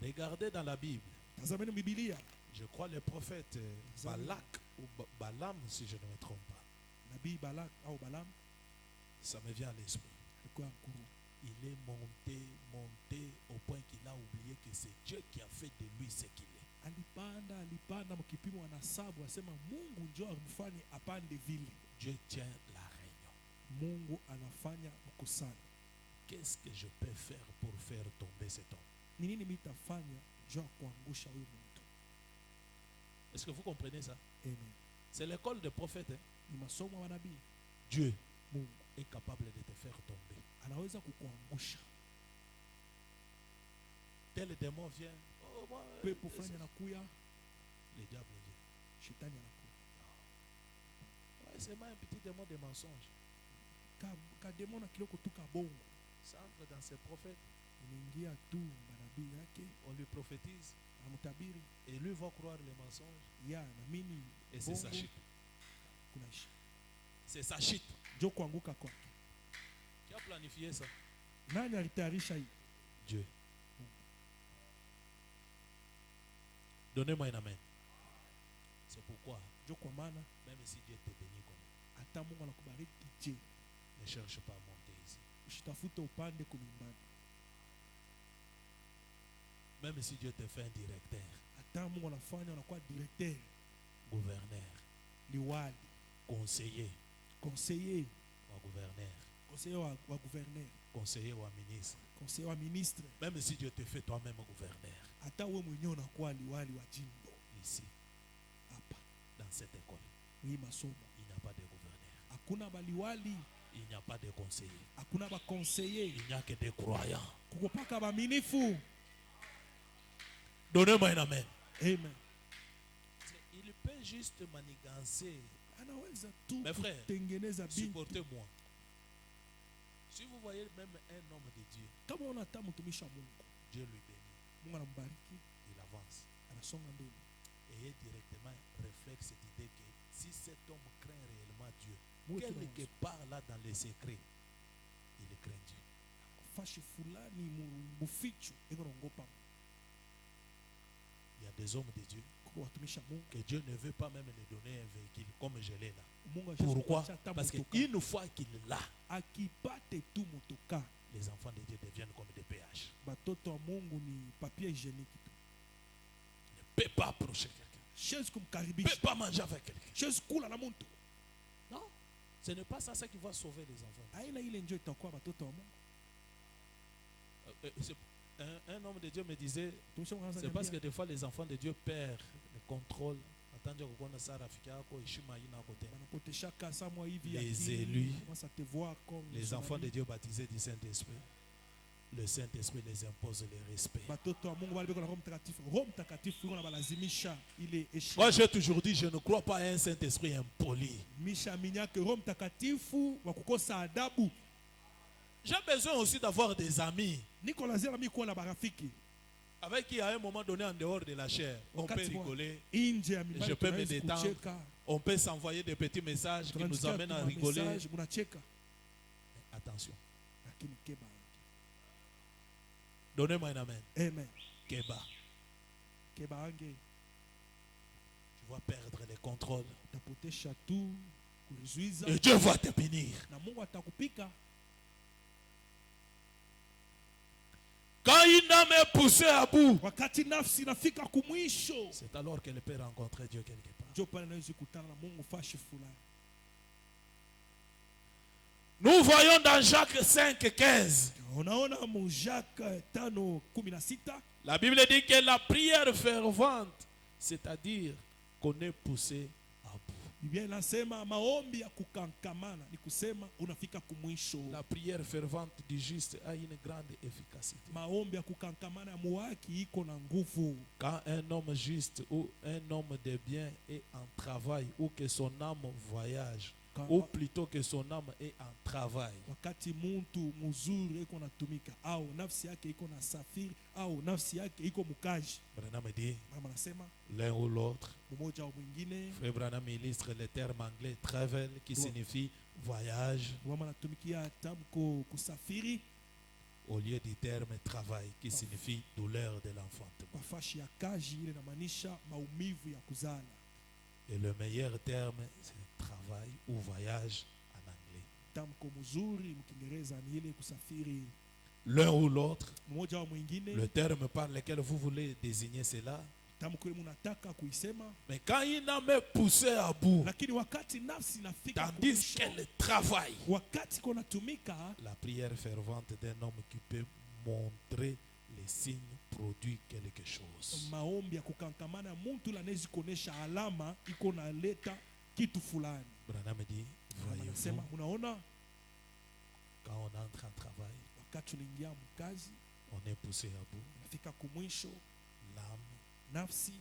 Regardez dans la Bible. Tazameni Biblia. Je crois le prophète Balak ou Balaam, si je ne me trompe pas. Nabii Balak au Balaam Ça me vient à l'esprit. alikuwa mkuu. Il est monté au point qu'il a oublié que c'est Dieu qui a fait de lui ce qu'il est. Alipanda mkipimo anasabu asema Mungu njoo amfanye apande vile. Dieu tient la réunion. Mungu anafanya mkusano. Qu'est-ce que je peux faire pour faire tomber cet homme? Ni nini mitafanya njoo kuangusha huyu mtu? Est-ce que vous comprenez ça? Amen. C'est l'école des prophètes. Hein? Ni masomo ya nabii. Dieu Mungu est capable de te faire tomber. anaweza kukuangusha. Tel démon vient. Oh, moi, Pepo fulani anakuya, le diable dit. shetani anakuya. Ouais, c'est un petit démon de mensonge. Ka demona kiloko tu kabongo. Ça entre dans ses prophètes. Inaingia tu manabii yake, On lui prophétise. anamtabiri, Et lui va croire les mensonges. ya naamini Et c'est sa chute. kunaishi. C'est sa chute. Njoo kuanguka kwake. Qui a planifié ça? Nani alitayarisha hii? Dieu. Donnez-moi un amen. C'est pourquoi, Njoo kwa maana même si Dieu te bénit comme hata Mungu anakubariki je, ne cherche pas à monter ici. usitafute upande kumimbani. Même si Dieu te fait un directeur, Hata Mungu anafanya unakuwa directeur, gouverneur, liwali, conseiller, conseiller, ou gouverneur, conseiller wa gouverneur, conseiller ou ministre. conseiller wa ministre. Même si Dieu te fait toi-même gouverneur, Hata wewe mwenyewe unakuwa liwali wa jimbo ici, hapa. dans cette école, Hii masomo il n'y a pas de gouverneur, hakuna baliwali, il n'y a pas de conseiller, hakuna ba conseiller, il n'y a que des croyants. kukupaka baaminifu. Donnez-moi un amen. Amen. Il peut juste manigancer. Anaweza tu Mes frères, kutengeneza binti. supportez-moi. Si vous voyez même un homme de Dieu, Kama unataka mtumishi wa Mungu, Dieu lui bénit, Mungu anambariki, il avance. anasonga mbele. Et directement réflexe cette idée que si cet homme craint réellement Dieu, Mtu quelque na part là dans les secrets, il craint Dieu. fashi fulani mufichu iko naogopa. Il y a des hommes de Dieu Kwa watumishi wa Mungu, que Dieu ne veut pas même les donner un véhicule comme je l'ai là. Mungu Pourquoi? ashasema hata Parce mutoka. qu'une fois qu'il l'a, Akipate tu mutoka, les enfants de Dieu deviennent comme des péages. batoto wa Mungu ni papier hygiénique tu. Il ne peut pas approcher quelqu'un. Shezi Il ne kumkaribisha, peut pas manger avec quelqu'un. shezi kula na muntu. Non, ce n'est pas ça qui va sauver les enfants. Aina ile njoo itakuwa batoto wa Mungu. Un homme de Dieu me disait, Tumisha mwanza c'est parce que niambia, des fois les enfants de Dieu perdent le contrôle. Attends, kuona saa rafiki yako heshima haina kote. wanapoteshaka samwa hivi Les akili, élus, commence à te voir comme Les son enfants ami. de Dieu baptisés du Saint-Esprit, le Saint-Esprit les impose le respect. Batoto wa Mungu wale beko na Roho Mtakatifu. Roho Mtakatifu yuko nabalazimisha ile heshima. Moi j'ai toujours dit, je ne crois pas à un Saint-Esprit impoli. Misha minyake Roho Mtakatifu wa kukosa adabu. J'ai besoin aussi d'avoir des amis Niko lazima mimi kuwa na marafiki. avec qui à un moment donné en dehors de la chair, on peut Wakati wa rigoler, nje ya mimbari je peux me tunaweza détendre, kucheka. on peut s'envoyer des petits messages qui nous Tunaandikia amènent à tu rigoler. message, munacheka. Attention, Lakini keba. donnez-moi un amen. Amen. Keba, Keba ange tu vas perdre le contrôle. utapotesha tu kulizuiza Et Dieu va te bénir. na Mungu atakupika. Quand une âme est poussée à bout, Wakati nafsi inafika kumwisho, c'est alors qu'elle peut rencontrer Dieu quelque part. ndio pale naweza kukutana na Mungu fashi fulani. Nous voyons dans Jacques 5:15. Unaona mu Jacques 5:16, La Bible dit que la prière fervente, c'est-à-dire qu'on est poussé à bout. Biblia inasema maombi ya kukankamana ni kusema unafika kumwisho. La prière fervente du juste a une grande efficacité. Maombi ya kukankamana ya muhaki iko na nguvu. Quand un homme juste ou un homme de bien est en travail ou que son âme voyage, ou plutôt que son âme est en travail. Wakati muntu mzuri iko natumika au nafsi yake iko na safiri au nafsi yake iko mkaji. Branham dit Mama nasema l'un ou l'autre. mmoja au mwingine. Frère Branham illustre le terme anglais travel qui signifie voyage Mama natumikia tamko kusafiri au lieu du terme travail qui signifie douleur de l'enfantement. kwa fashi ya kaji ile inamaanisha maumivu ya kuzala. Et le meilleur terme c'est travail ou voyage en anglais. Tamko mzuri mkiingereza ni ile kusafiri. L'un ou l'autre, Mmoja au mwingine. le terme par lequel vous voulez désigner cela. Tamko ile mnataka kuisema. Mais quand une âme est poussée à bout, Lakini wakati nafsi inafika tandis qu'elle travaille, wakati kuna tumika, la prière fervente d'un homme qui peut montrer les signes produit quelque chose. maombi ya kukankamana mtu anaweza kuonesha alama iko naleta kitu fulani. Branham dit, voyez-vous, Anasema unaona quand on entre en travail, wakati unaingia mkazi on est poussé à bout, unafika kumwisho, l'âme nafsi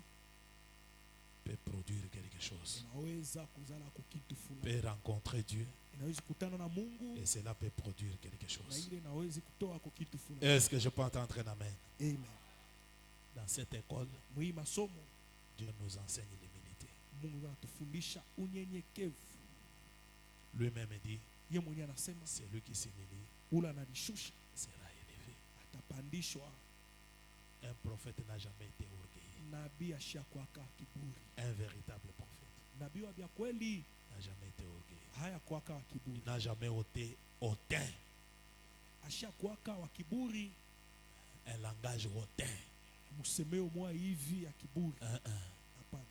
peut produire quelque chose, inaweza kuzala kwa kitu fulani, peut rencontrer Dieu inaweza kukutana na Mungu et cela peut produire quelque na chose. ile inaweza kutoa kwa kitu fulani. Est-ce que je peux entendre un amen? Amen. Dans cette école, Mwi masomo Dieu nous enseigne l'humilité. Mungu anatufundisha unyenyekevu. Lui-même dit, Yeye mwenyewe anasema celui qui s'humilie ule anajishusha sera élevé. atapandishwa. Un prophète n'a jamais été orgueilleux. Nabii ashakwaka kiburi. Un véritable prophète Nabii wa vya kweli n'a jamais été orgueilleux. haya kwaka wa kiburi. Il n'a jamais été hautain. Ashakwaka wa kiburi, Un langage hautain. msemeo mwa hivi ya kiburi. Hapana.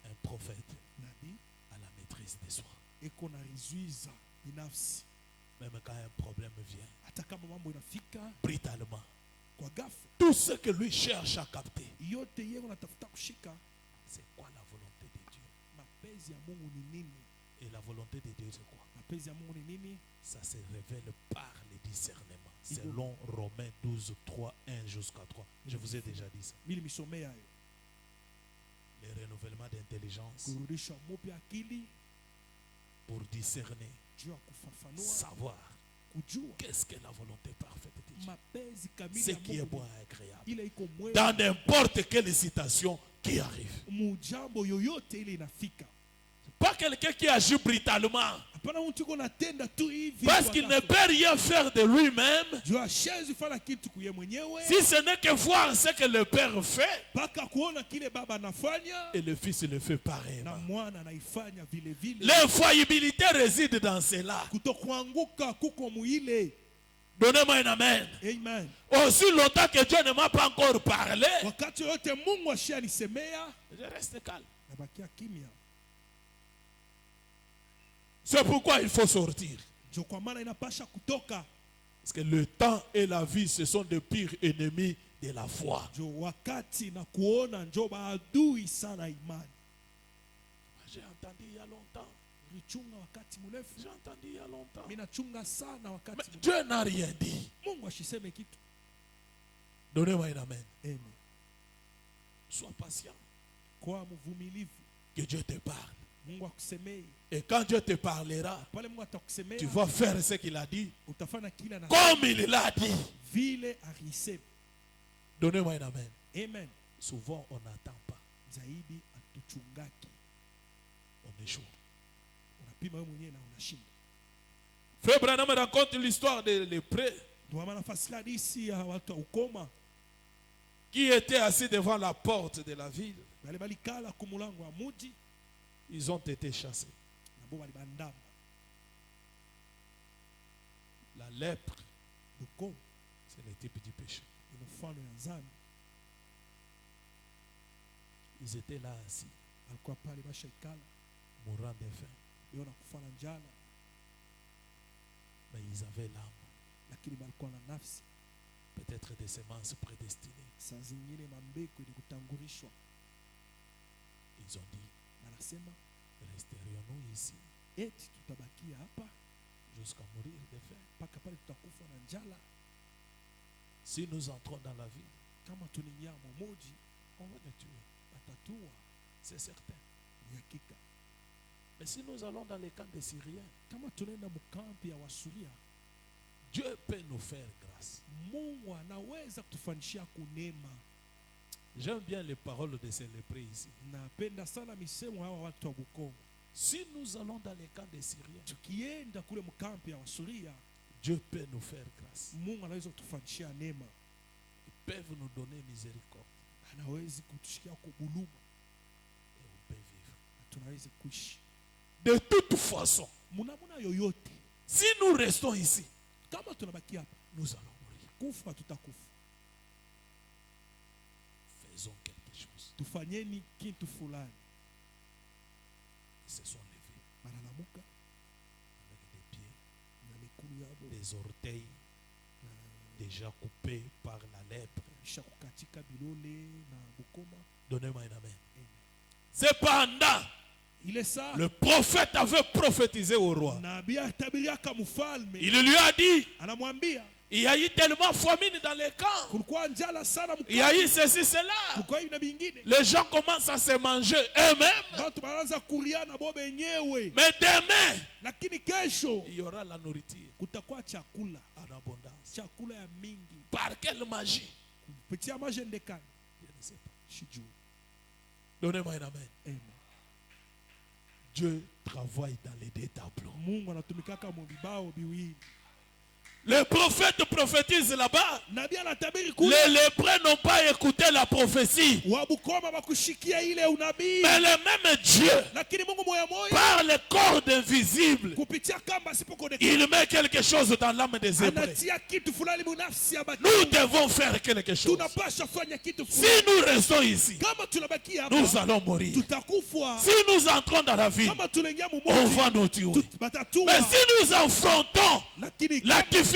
Un prophète Nabii à la maîtrise de soi. eko na rizuiza binafsi. Même quand un problème vient, Hata kama mambo inafika brutalement, kwa ghafla, tout ce que lui cherche à capter, yote yeye unatafuta kushika c'est quoi la volonté de Dieu? mapenzi ya Mungu ni nini? Et la volonté de Dieu, c'est quoi? Mapenzi ya Mungu ni nini? Ça se révèle par le discernement. Selon Romains 12, 3, 1 jusqu'à 3. Je vous ai déjà dit ça. Mimi nimesomea hayo. Le renouvellement d'intelligence Kurudisha mupya akili pour discerner, juu ya kufafanua, savoir kujua qu'est-ce que la volonté parfaite de Dieu. mapenzi kamili Ce ya qui est Mungu. bon et agréable. Ile iko mwema Dans n'importe quelle situation qui arrive. mujambo yoyote ile inafika. Pas quelqu'un qui agit brutalement. Hapana mtu uko natenda tu hivi. Parce qu'il ne peut rien faire de lui-même. juu ashezi fanya kitu kuye mwenyewe. Si ce n'est que voir ce que le Père fait. Paka kuona kile baba anafanya Et le Fils le fait na pareillement. mwana anaifanya vile vile. L'infaillibilité réside dans cela. Kutokuanguka kuko muile. Donnez-moi un amen. Amen. Aussi longtemps que Dieu ne m'a pas encore parlé, Wakati yote Mungu ashanisemea, je reste calme. nabakia kimya. C'est pourquoi il faut sortir. Ndio kwa maana inapasha kutoka. Parce que le temps et la vie, ce sont de pires ennemis de la foi. Ndio wakati na kuona ndio maadui sana imani. J'ai entendu il y a longtemps. Nilichunga wakati mrefu. J'ai entendu il y a longtemps. Mimi nachunga sana wakati Mais mrefu. Dieu n'a rien dit. Mungu ashiseme kitu. Donnez-moi un amen. Amen. Sois patient. Kwa mvumilivu. Que Dieu te parle. Mungu akusemee. Et quand Dieu te parlera, Pale Mungu atakusemea, tu vas faire ce qu'il a dit. utafanya kila na Comme il l'a dit. vile alisema. Donnez-moi un amen. Amen. Souvent, on n'attend pas. Zaidi atuchungaki. On échoue. Unapima wewe mwenyewe na unashinda. Frère Branham raconte l'histoire des lépreux Ndio maana fasika disi ya watu wa ukoma. qui étaient assis devant la porte de la ville. Bale balikala ku mulango wa muji Ils ont été chassés. na bo balibandama. La lèpre, Ukoma c'est le type du péché. ni mfano ya dhambi. Ils étaient là assis, Alikuwa pale bashaikala, mourant de faim. yona kufa na njala, Mais ils avaient l'âme, lakini balikuwa na nafsi. peut-être des semences prédestinées. Saa zingine mambeko ili kutangulishwa. Ils ont dit, Anasema resterions-nous ici eti tutabakia hapa jusqu'à mourir de faim. mpaka pale tutakufa na njala. Si nous entrons dans la ville, Kama tuningia momoji on va nous tuer. atatua, C'est certain. ni hakika. Mais si nous allons dans les camps des Syriens, kama tunaenda mkampi ya Wasuria, Dieu peut nous faire grâce. Mungu anaweza kutufanyishia kunema. J'aime bien les paroles de ces lépreux ici. Napenda sana misemo hawa watu wa Bukongo. Si nous allons dans les camps des Syriens, Tukienda kule mkampi ya Wasuria, Dieu peut nous faire grâce. Mungu anaweza kutufanyishia neema. Ils peuvent nous donner miséricorde. Anaweza kutushikia kubuluma Et on peut vivre. tunaweza kuishi. De toute façon, Munamuna yoyote, si nous restons ici, kama tunabaki hapa, nous allons mourir. kufa tutakufa. Faisons quelque chose. Tufanyeni kitu fulani. Ils se sont levés Banalamuka avec des pieds, na mikulu yabo des orteils déjà coupés par la lèpre. bisha kukatika bilole na bukoma. Donnez-moi un amen. Cependant, Ile saa le prophète avait prophétisé au roi. nabii atabiriaka mfalme, Il lui a dit, anamwambia il y a eu tellement famine dans les camps. kulikuwa njala sana Il y a eu mkampi, ceci, cela. kulikuwa hivi na vingine. Les gens commencent à se manger eux-mêmes. Watu wanaanza kuriana bo benyewe, Mais demain, lakini kesho il y aura la nourriture kutakuwa chakula, en abondance. chakula ya mingi. Par quelle magie? Kupitia majendekani Je ne sais pas. shiju. Donnez-moi un amen. Amen. Dieu travaille dans les deux tableaux. Mungu anatumikaka mu bibao biwili. Le prophète prophétise là-bas. Nabii anatabiri kule, Les lépreux n'ont pas écouté la prophétie. wabukoma bakushikia ile unabii, Mais le même Dieu, lakini Mungu moya moya par le corps invisible, kupitia kamba asipokonekana il met quelque chose dans l'âme des Hébreux. anatia kitu fulani munafsi ya baki. Nous devons faire quelque chose. Tunapasha fanya kitu Si fulani. nous restons ici, Kama tunabaki nous hapa allons mourir. tutakufa. Si nous entrons dans la vie, Kama tunaingia on mumoto va nous tuer. batatua. Mais si nous affrontons Lakini la kama difficulté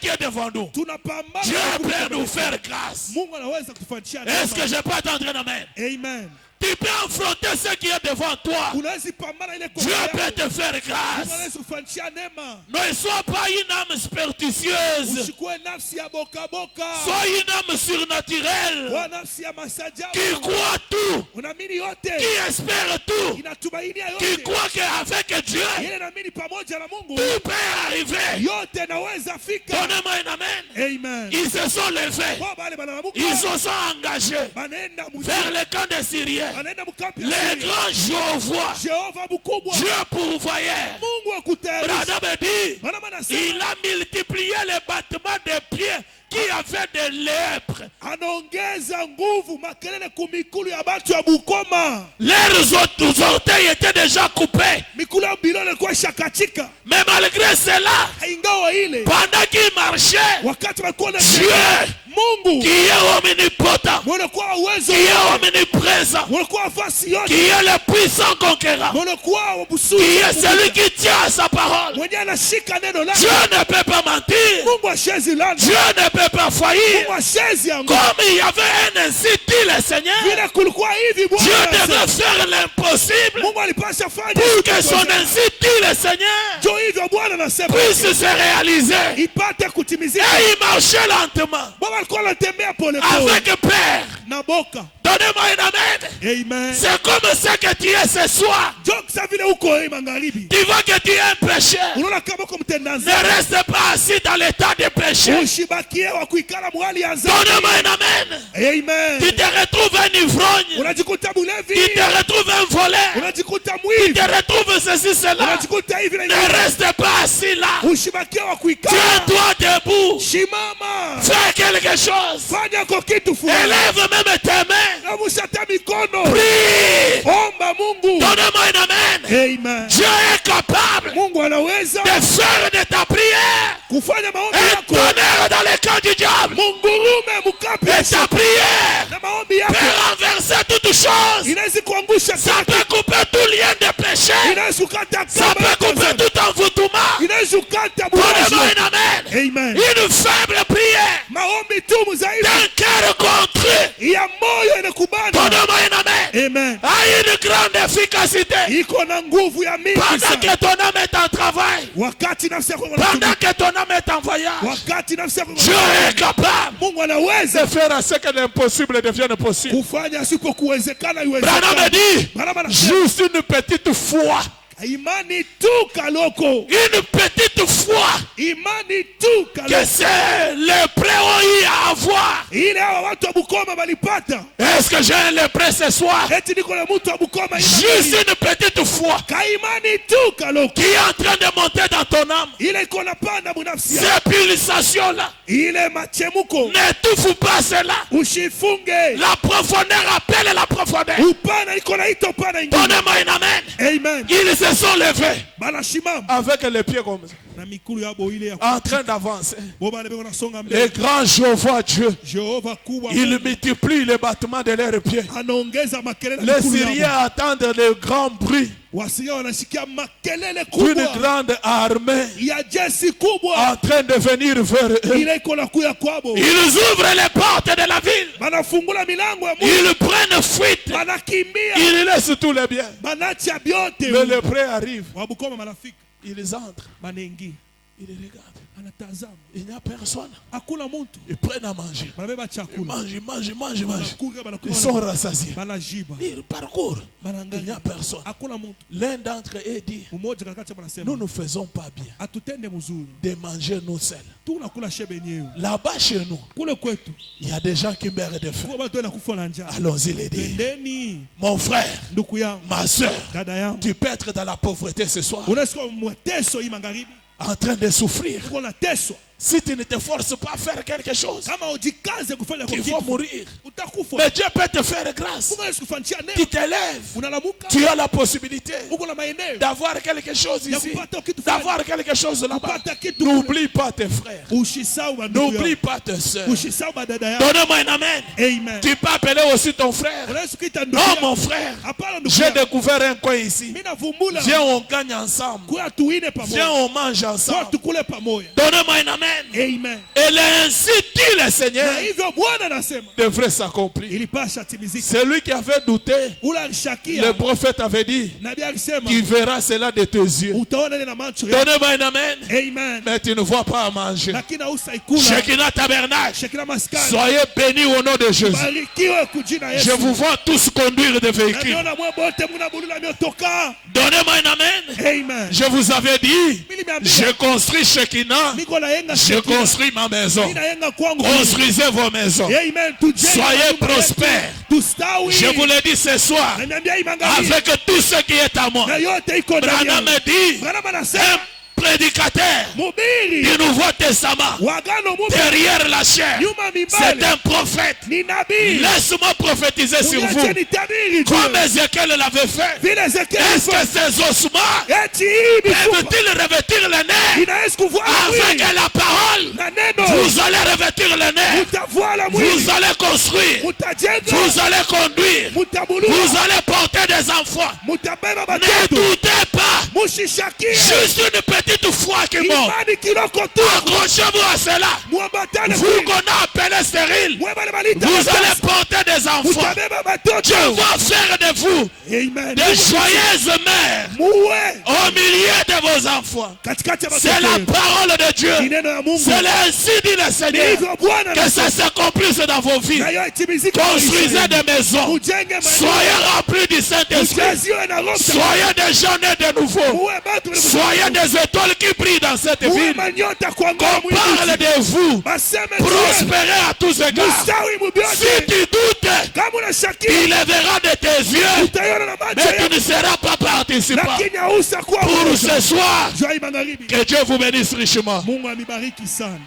qui est devant nous, tunapambana Dieu na peut nous kufa, faire grâce. Mungu anaweza kutufanyishia Est-ce que neema. je peux attendre un amen? Amen. Tu peux affronter ce qui est devant toi. Unaweza pambana ile Dieu peut yako. te faire Mungu grâce. anaweza kufanyishia neema. Ne sois pas une âme superstitieuse. Usikue nafsi ya boka boka. Sois une âme surnaturelle Kwa nafsi ya masajabu. qui croit tout, Unaamini yote. qui espère tout, Inatumainia qui yote. croit qu'avec Dieu, Ile naamini pamoja na Mungu tout peut arriver. yote naweza fika. Donnez-moi un amen. Amen. Ils se sont levés. Kwa bale banalamuka. Ils se sont engagés Banaenda vers le camp des Syriens. Banaenda mkampi ya Les Syria. grands Jéhovah, Jehova mkubwa. Dieu pourvoyeur. Mungu akutayarisha. Branham dit, Maana anasema il a multiplié les battements des pieds qui avaient des lèpres. anaongeza nguvu makelele kumikulu ya batu ya Bukoma. Leurs orteils étaient déjà coupés. Mikulu ya bilole kwa shakatika. Mais malgré cela, Ingawa ile pendant qu'ils marchaient, wakati walikuwa na Dieu, Mungu qui est omnipotent, mlikuwa uwezo, qui est omniprésent, mlikuwa nafasi yote, qui est le puissant conquérant, mlikuwa qui wabusuri, est celui qui tient à sa parole. mwenye anashika neno lake. Dieu ne peut pas mentir. Mungu ashezi lana. Dieu ne peut pas faillir. Mungu ashezi yangu. Comme il y avait un ainsi dit le Seigneur, Vile kulikuwa hivi Dieu Bwana. devait faire l'impossible Mungu alipasha fanya pour que son ainsi dit le Seigneur jo hivyo Bwana anasema puisse se réaliser. ipate kutimizika. Et il marchait lentement Bwana alikuwa anatembea pole avec pole peur. na boka. Donnez-moi un amen. Amen. C'est comme ça que tu es ce soir. Jo kisa vile uko hii magharibi. Tu vois que tu es un pécheur. Unaona kama uko mtenda Ne dhambi. reste pas assis dans l'état de péché. Ushibakie wa kuikala mwali ya dhambi. Donnez-moi un amen. Amen. Tu te retrouves un ivrogne. Unajikuta Tu mlevi. te retrouves un voleur. Unajikuta Tu mwivi. te retrouves ceci, cela. Unajikuta hivi na Ne hivi. reste pas assis là. Ushibakie wa kuikala. Tiens-toi debout. Shimama. Fais quelque chose. Fanya kwa kitu fulani. Élève même tes mains. Namusha ta mikono. Prie. Omba Mungu. Donne-moi un amen. Amen. Dieu est capable Mungu anaweza de faire de ta prière kufanya maombi un yako. tonnerre dans le camp du diable. Mungurume mukapi Et ta prière na maombi yako. peut renverser toutes choses. Inaweza kuangusha Ça peut couper tout lien de péché. inaweza kukata Ça peut couper tout envoûtement. inaweza kukata Donnez-moi mwazo. un amen. Amen. Une faible prière Maombi tu mzaifu d'un cœur contrit. ya moyo inakubana. Donnez-moi un amen. Amen. A une grande efficacité. Iko na nguvu ya mingi Pendant sana. que ton âme est en travail. Wakati nafsi yako Pendant inatumika. que ton âme est en voyage. Wakati nafsi yako Dieu inatumika. est capable Mungu anaweza de faire à ce que l'impossible devienne possible. kufanya siku kuwezekana Branham iwezekane. dit, Branham anasema juste une petite foi Imani tu kaloko. Une petite foi Imani tu kaloko. que c'est les prêts ont eu à avoir. Ile hawa watu wa Bukoma balipata. Est-ce que j'ai un lepreux ce soir? Eti niko na mtu wa Bukoma Juste une petite foi ka imani tu kaloko. qui est en train de monter dans ton âme. Ile iko na panda munafsi. Ces pulsations-là, Ile machemuko. n'étouffe pas cela. Ushifunge. La profondeur appelle la profondeur. Upana iko na ito upana ingine. Donnez-moi un amen. Amen. Ils se sont levés Bana shimam. avec les pieds comme ça, Na mikulu yabo ile ya. en train d'avancer. Boba lebe na songa Les mbele. grands Jéhovah Dieu, Jehova kubwa. il multiplie les battements de leurs pieds. Anaongeza makelele Les mikulu yabo. Syriens attendent le grand bruit Wasiria wanasikia makelele d'une kubwa grande armée ya jeshi kubwa en train de venir vers eux. ile iko na kuya kwabo. Ils ouvrent les portes de la ville. Banafungula milango ya Mungu. Ils prennent fuite. Banakimbia. Ils laissent tous les biens. Banacha byote. Le lépreux arrive. Wabukoma marafiki. Ils entrent. Banengi. Ils regardent. Anatazama. Il n'y a personne. Hakuna mtu. Ils prennent à manger. Banabeba Ils chakula. mangent, ils mangent, ils mangent, ils mangent. Banakuga, banakuga, Ils sont rassasiés. banajiba. Ils parcourent. Il n'y a Banangalia. personne. Hakuna mtu. L'un d'entre eux dit, Umoja katikati wanasema. nous ne faisons pas bien Atutende mzuri. de manger nous seuls. Tunakula shebe yenyewe. Là-bas chez nous, Kule kwetu. il y a des gens qui meurent de faim. Kwa watu wanakufa na njaa. Allons-y les dire. Twendeni. Mon frère, Ndugu yangu. ma soeur, Dada yangu. tu peux être dans la pauvreté ce soir, Unasikia mweteso hii magharibi. en train de souffrir. Uko nateswa. Si tu ne te forces pas à faire quelque chose, Kama ujikaze kufanya tu kitu. vas mourir. Utakufa. Mais Dieu peut te faire grâce. Mungu anaweza kufanyia Tu neema. t'élèves. Unalamuka. Tu as la possibilité Uko na maeneo. d'avoir quelque chose Ya ici, kupata kitu fulani. d'avoir quelque chose là-bas. Kupata kitu. N'oublie pas tes frères. Ushisau bandugu N'oublie yako. pas tes soeurs. Ushisau badada yako. Donne-moi un amen. Amen. Tu peux appeler aussi ton frère. Unaweza kuita ndugu Non, yako. mon frère. Hapana ndugu J'ai yako. découvert un coin ici. Mimi navumbula. Viens, on gagne ensemble. Kwa tuine Viens, pamoja. on mange Kwa ensemble. tukule pamoja. Donne-moi un amen. Amen. Et ainsi dit le Seigneur Na hivyo Bwana anasema devrait s'accomplir. ilipasha timizika. Celui qui avait douté, Ula le alishakia. prophète avait dit, Nabii alisema tu verras cela de tes yeux. utaona ile na macho yako. Donne-moi un amen. Amen. Mais tu ne vois pas à manger. Lakini usaikula. Shekinah Tabernacle, Shekina maskani. soyez bénis au nom de Jésus. Barikiwe kujina Je Yesu. vous vois tous conduire des véhicules. Naona mwe bote mnabulula miotoka. Donnez-moi un amen. Amen. Je vous avais dit, Mimi nimeambia. je construis Shekinah, Niko nayenga je Shekina. construis ma maison. Mimi nayenga kwangu. Construisez vos maisons. Amen. Tujenge Soyez nyumba yetu. prospères. Tustawi. Je vous le dis ce soir, Naniambia hii magharibi. avec tout ce qui est à moi. Na yote iko ndani Branham yangu. me dit, Branham un anasema prédicateur mhubiri du Nouveau Testament, wagano mupya derrière la chair, nyuma c'est mibale un prophète. ni nabii. Laisse-moi prophétiser sur vous. Uniache nitabiri tu. Comme Ézéchiel l'avait fait. Vile Ezekiel Est-ce que ces ossements eti hii mifupa peuvent-ils revêtir le nez inaweza kuvua avec mwili la parole? na neno. Vous allez revêtir le nez. Mutavua mwili, Vous allez construire. mutajenga, Vous allez conduire. mutabulua, Vous allez porter des enfants. mutabeba Ne batoto. doutez pas. Mushishakie Juste une petite foi qui monte. imani kiloko tu. Accrochez-vous à cela. Muambatane Vous mwili. qu'on a appelé stérile, Mwebale balita vous batoto. allez porter des enfants. Mutabeba batoto. Dieu va faire de vous Amen. de joyeuses mères Muwe au milieu de vos enfants. katikati ya C'est la batoto. parole de Ni Dieu. neno ya Mungu. C'est ainsi dit le Ni Seigneur. hivyo Bwana Que ça s'accomplisse dans vos vies. na yo itimizike kwa Construisez maisha yenu. des maisons. Mujenge maeneo. Soyez remplis du Saint-Esprit. Ujaziwe na Roho Mtakatifu. Soyez des gens nés de nouveau. Muwe batu wenye Soyez des étoiles qui brillent dans cette Muwe ville. manyota kwa Qu'on ngao parle mwili. de vous. Baseme tu. Prospérez à tous égards. Mustawi Si mubyote. tu doutes, Kama unashakia il les verra de tes yeux. utaiona na macho Mais tu yako. ne seras pas participant. Lakini hausa kuwa Pour mmoja. ce soir, Joai magharibi. que Dieu vous bénisse richement. Mungu amibariki sana.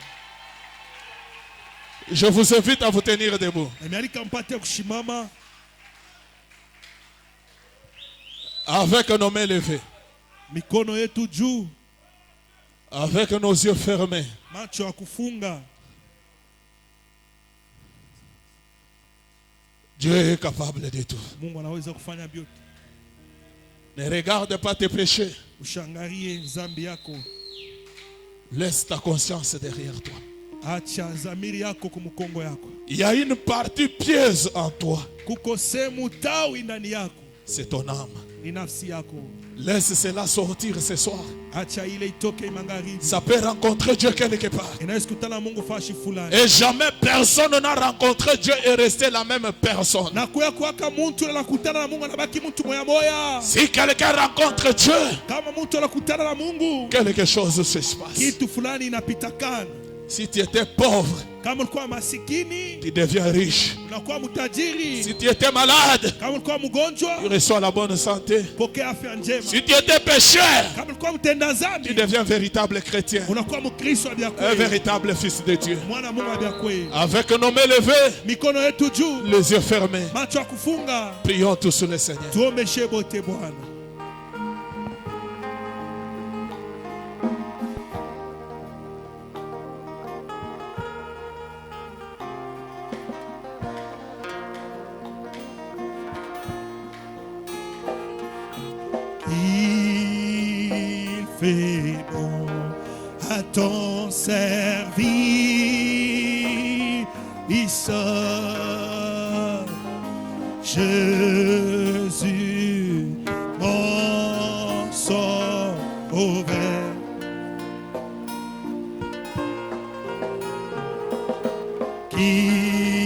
Je vous invite à vous tenir debout. Amealika mpate kushimama Avec nos mains levées. mikono yetu juu, Avec nos yeux fermés. macho ya kufunga. Dieu est capable de tout. Mungu anaweza kufanya vyote. Ne regarde pas tes péchés. Ushangalie zambi yako. Laisse ta conscience derrière toi. Acha zamiri yako kumukongo yako. Il y a une partie pieuse en toi. Kuko sehemu tawi ndani yako. C'est ton âme. Ni nafsi yako. Laisse cela sortir ce soir. Acha ile itoke magharibi. Ça peut rencontrer Dieu quelque part. Inaweza kukutana Mungu fashi fulani. Et jamais personne n'a rencontré Dieu et resté la même personne. Na kuya kwaka muntu anakutana na Mungu anabaki mtu moya moya. Si quelqu'un rencontre Dieu, kama mtu anakutana na Mungu, quelque chose se passe. Kitu fulani inapitakana. Si tu étais pauvre, kama ulikuwa masikini, tu deviens riche. unakuwa mtajiri. Si tu étais malade, kama ulikuwa mgonjwa, tu reçois la bonne santé. pokea afya njema. Si tu étais pécheur, kama ulikuwa mtenda dhambi, tu deviens véritable chrétien. unakuwa mkristo wa Un kweli. véritable fils de Dieu. Mwana Mungu wa kweli. Avec nos mains levées, mikono yetu juu, les yeux fermés, macho ya kufunga, prions tous le Seigneur. tuombe bote Bwana. Il fait bon à ton service, Jésus, mon sauveur. Qui